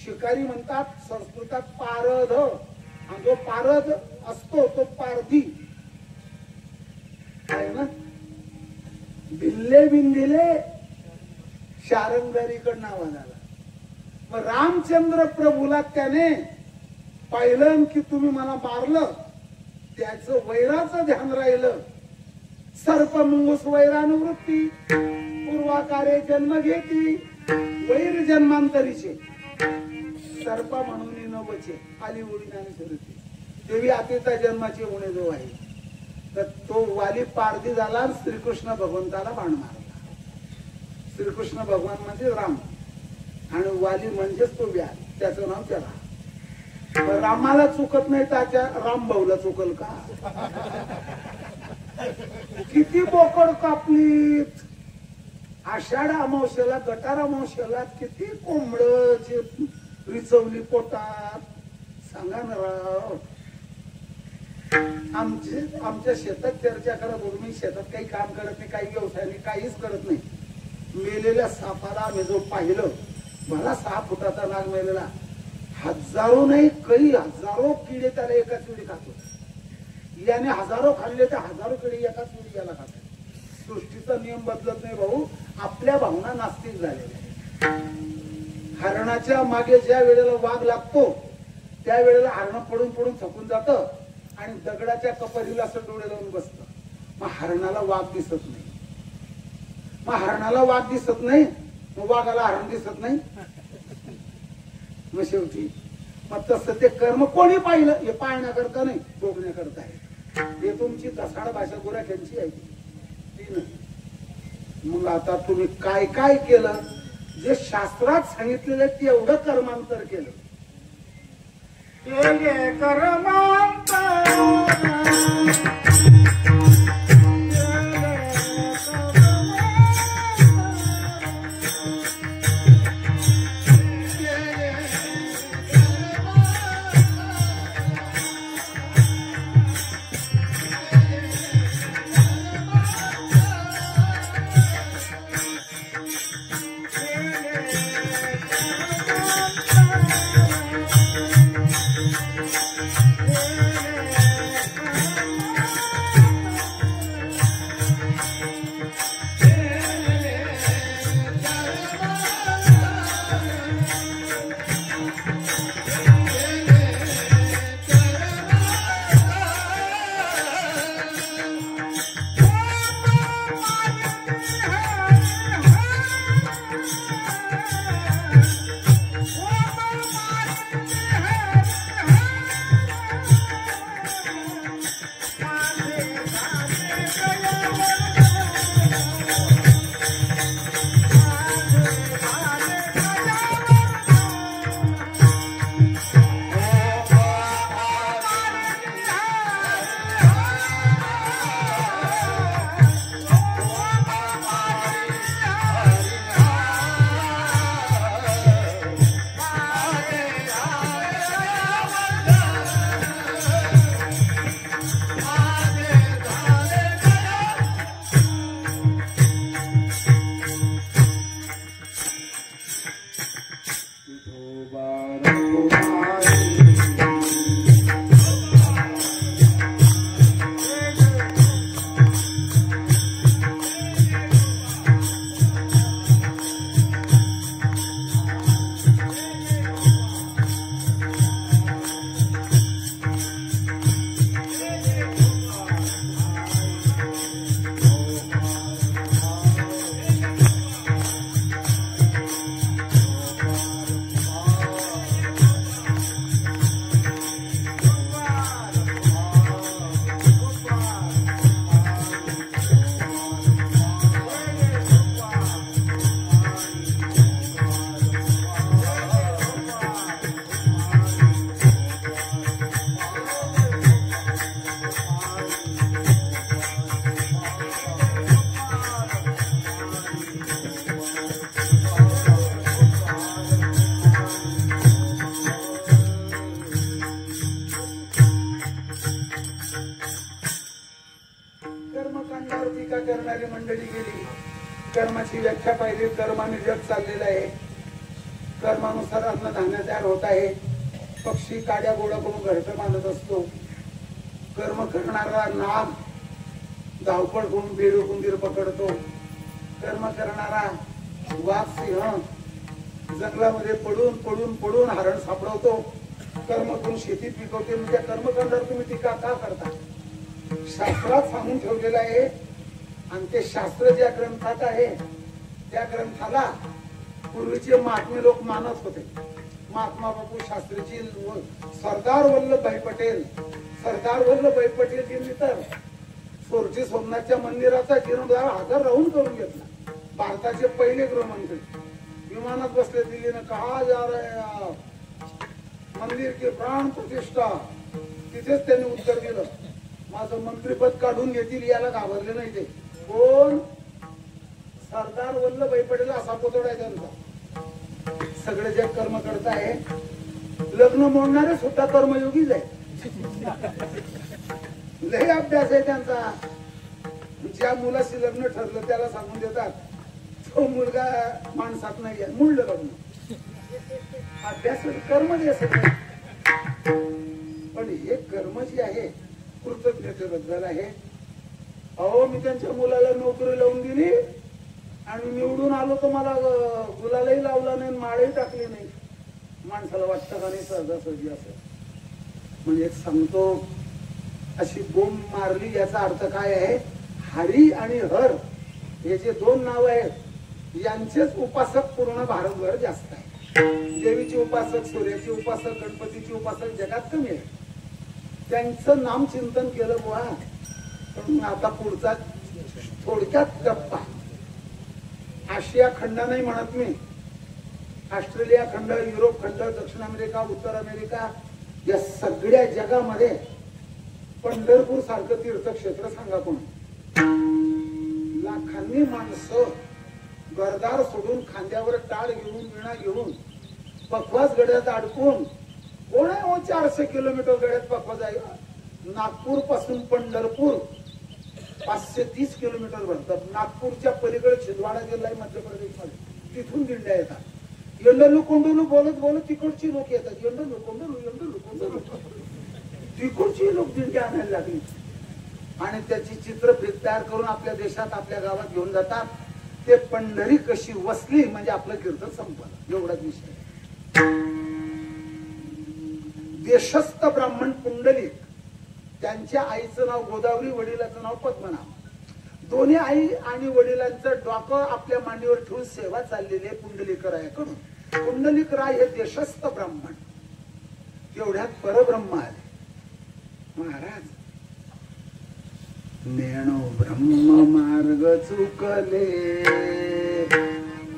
शिकारी म्हणतात, संस्कृतात पारध. आणि जो पारध असतो तो पारधी आहे ना. भिल्ले बिंदिले शारंगारीकडे नावा झाला. मग रामचंद्र प्रभूला त्याने पाहिलं की तुम्ही मला मारलं, त्याचं वैराचं ध्यान राहिलं. सर्प मुंगूस वैरानुवृत्ती, पूर्वाकारे जन्म घेती, वैर जन्मांतरीचे. सर्प म्हणून न बचे, आली उडी नाणी सुरती. देवी अतिता जन्माची उणे जो आहे. तर तो वाली पारधी झाला, श्रीकृष्ण भगवंताला बाण मारला. श्रीकृष्ण भगवान म्हणजे राम आणि वाली म्हणजेच तो व्याध, त्याचं नाव त्याला. रामाला चुकत नाही, त्याच्या रामभाऊला चुकल का? किती बोकड कापलीत आषाढ अमावस्याला, गटार अमावस्याला, किती कोंबड रिचवली पोटात. सांगा ना राव. आमच्या शेतात चर्चा करत होतो. मी शेतात काही काम करत नाही, काही व्यवसाय नाही, काहीच करत नाही. मेलेल्या सापाला आम्ही जो पाहिलं, मला 6 फुटाचा नाग मेलेला, हजारो नाही काही हजारो किडे त्याला एकाच वेळी खातो. याने हजारो खाल्ले तर हजारो किडे एकाच वेळी याला खातो. सृष्टीचा नियम बदलत नाही भाऊ. आपल्या भावना नास्तिक झालेल्या. हरणाच्या मागे ज्या वेळेला वाघ लागतो त्यावेळेला हरण पडून पडून थकून जातं आणि दगडाच्या कपरीला असं डोळे लावून बसतं. मग हरणाला वाघ दिसत नाही. मग हरणाला वाघ दिसत नाही, मग वाघाला हरण दिसत नाही. मग शेवटी मग तसं ते कर्म कोणी पाहिलं? हे पाळण्याकरता नाही, भोगण्याकरता आहे. हे तुमची दसाड भाषा गुराख्यांची आहे ती नाही. मग आता तुम्ही काय काय केलं? जे शास्त्रात सांगितलेलं ते एवढं कर्मांतर केलं. कर्मांतर कर्मचारी मंडळी गेली, कर्माची व्याख्या पाहिली. कर्माने जग चाललेलं आहे, कर्मानुसार अन्न धान्य तयार होत आहे. पक्षी काड्या गोळा करून घरटं बांधत असतो. कर्म करणारा नाग धावपळ करून बेड उंदीर पकडतो. कर्म करणारा वाघ सिंह जंगलामध्ये पडून पडून पडून हरण सापडवतो. कर्म करून शेती पिकवते. म्हणजे कर्म करणार तुम्ही टीका का करता? शास्त्रात सांगून ठेवलेलं आहे. आणि ते शास्त्र ज्या ग्रंथात आहे त्या ग्रंथाला पूर्वीचे महात्मे लोक मानत होते. महात्मा बापू शास्त्रीजी, सरदार वल्लभभाई पटेल, सरदार वल्लभभाई पटेलजींनी तर सोरची सोमनाथच्या मंदिराचा जीर्णोद्धार हजर राहून करून घेतला. भारताचे पहिले गृहमंत्री विमानात बसले, दिल्लीने कहा जा रहे मंदिर की प्राण प्रतिष्ठा. तिथेच त्यांनी उत्तर दिलं, माझं मंत्रीपद काढून घेतील. याला घाबरले नाही ते. कोण? सरदार वल्लभभाई पटेल असा पुतळा आहे त्यांचा. सगळे जे कर्म करत आहे, लग्न मोडणारे सुद्धा कर्मयोगीच आहे. लय अभ्यास आहे त्यांचा. ज्या मुलाशी लग्न ठरलं त्याला सांगून देतात, तो मुलगा माणसात नाही आहे, मुळलं लग्न. अभ्यास कर्म जे सगळं. पण हे कर्म जे आहे कृतज्ञतेबद्दल आहे. अहो, मी त्यांच्या मुलाला नोकरी लावून दिली आणि निवडून आलो तर मला गुलालही लावला नाही, माळही टाकली नाही. माणसाला वाटतं का नाही सहजासहजी असं? म्हणजे सांगतो, अशी बोंब मारली. याचा अर्थ काय आहे? हरी आणि हर हे जे दोन नाव आहेत यांचेच उपासक पूर्ण भारतभर जास्त आहे. देवीचे उपासक, सूर्याचे उपासक, गणपतीचे उपासक जगात कमी आहे. त्यांचं नाम चिंतन केलं बुवा. पण आता पुढचा थोडक्यात गप्पा. आशिया खंड नाही म्हणत मी, ऑस्ट्रेलिया खंड, युरोप खंड, दक्षिण अमेरिका, उत्तर अमेरिका या सगळ्या जगामध्ये पंढरपूर सारखं तीर्थक्षेत्र सांगा कोण? लाखांनी माणसं घरदार सोडून खांद्यावर टाळ घेऊन, विणा घेऊन, पखवाज गड्यात अडकून, कोण आहे 400 किलोमीटर गड्यात पखवाज आहे. नागपूर पासून पंढरपूर 530 किलोमीटर भरतात. नागपूरच्या पलीकडे छिंदवाडा जिल्हा आहे मध्य प्रदेशमध्ये, तिथून दिंड्या येतात. यंडलू कोंडलू बोलत बोलत तिकडची लोक येतात. यंडलू कोंडलू तिकडची लोक दिंड्या आणायला लागली आणि त्याची चित्रफित तयार करून आपल्या देशात, आपल्या गावात घेऊन जातात. ते पंढरी कशी वसली म्हणजे आपलं कीर्तन संपलं, एवढाच विषय. देशस्थ ब्राह्मण पुंडलिक, त्यांच्या आईचं नाव गोदावरी, वडिलाचं नाव पद्मनाभ. दोन्ही आई आणि वडिलांचं डोकं आपल्या मांडीवर ठेवून सेवा चाललेली आहे पुंडलिकरायाकडून. पुंडलिकराय हे देशस्थ ब्राह्मण. तेवढ्यात परब्रह्म आले. महाराज, नेणो ब्रह्म मार्ग चुकले,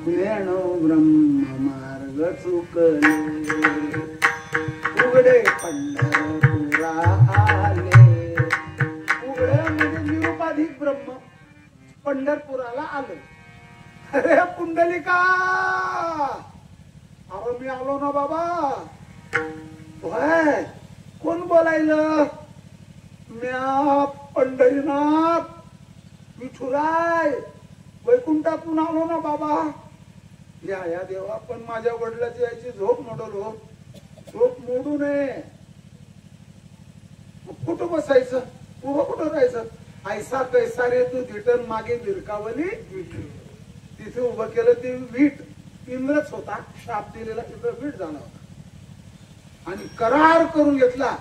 नेणो ब्रह्म मार्ग चुकले, उघडे पंढरपुरा आले. उघडे म्हणजे निरुपाधिक ब्रह्म पंढरपुराला आलं. अरे पुंडलिका, अरे मी आलो ना बाबा. होय, कोण बोलायलं? म्या पंढरीनाथ विठुराय वैकुंठातून आलो ना बाबा. या देवा, पण माझ्या वडिलाची याची झोप मोडलो. झोप मोडू नये. कुठं बसायचं? उभं कुठं राहायचं? ऐसा कैसा रे तू धिटन मागे भिरकावली. तिथे उभं केलं ते वीट. इंद्रच होता, शाप दिलेला. तिथं वीट झाला होता आणि करार करून घेतला,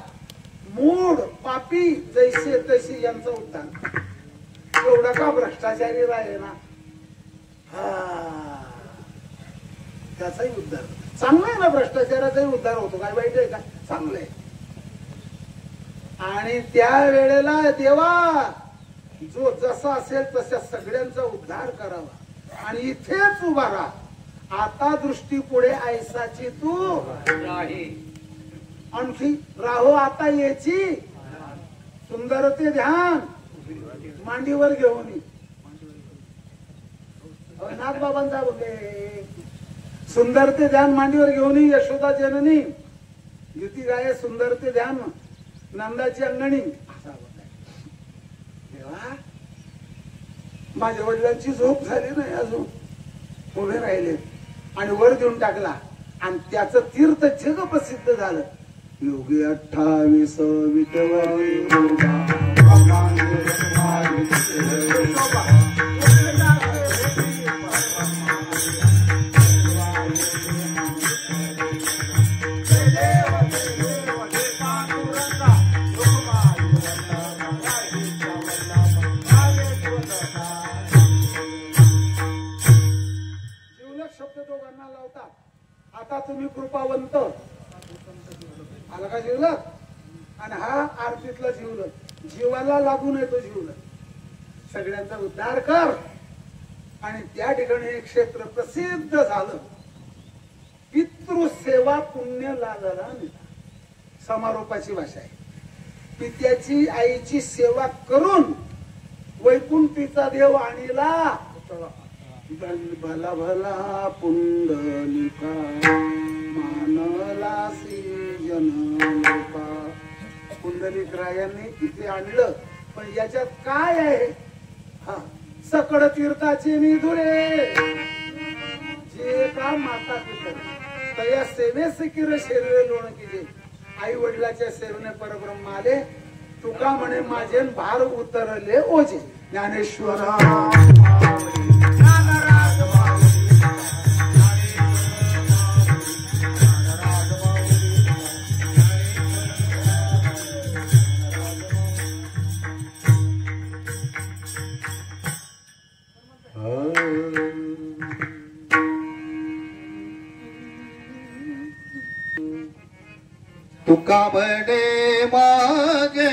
मूड पापी जैसे तैसे यांचा उद्धार. एवढा का भ्रष्टाचारी राहिले ना, त्याचाही उद्धार चांगला आहे ना. भ्रष्टाचाराचाही उद्धार होतो. काय वाईट आहे का? चांगलं आहे. आणि त्या वेळेला देवा जो जसा असेल तशा सगळ्यांचा उद्धार करावा आणि इथेच उभा राहा. आता दृष्टी पुढे ऐसाची तू आणखी राहो आता याची. सुंदर ते ध्यान मांडीवर घेऊन नागबाबांचा बोले. सुंदर ते ध्यान मांडीवर घेऊन यशोदा जननी युती गाय. सुंदर ते ध्यान नंदाची अंगणी. देवा माझ्या वडिलांची झोप झाली नाही अजून, उभे राहिले आणि वर देऊन टाकला आणि त्याचं तीर्थ जग प्रसिद्ध झालं. योगी 28 विटवरी शब्द दोघांना लावतात. आता तुम्ही कृपावंत आला का जीवलं, आणि हा आरतीतला जीवलं, जीवाला लागून येतो जीवलं. सगळ्यांचा उद्धार कर. आणि त्या ठिकाणी एक क्षेत्र प्रसिद्ध झालं. पितृसेवा पुण्य लालला समारोपाची भाषा आहे. पित्याची आईची सेवा करून वैकुंठीचा देव आणला. भला भला पुंडलिका मानला जनलोका. पुंडलिक रायांनी इथे आणलं. पण याच्यात काय आहे? हा, सकळ तीर्थाचे निधुरे जे का माता पिता तया सेवे सिकिर शेरवे लोण केले. आई वडिलाच्या सेवेने परब्रह्म आले. तुका म्हणे माझे भार उतरले ओझे. ज्ञानेश्वर तुका म्हणे माझे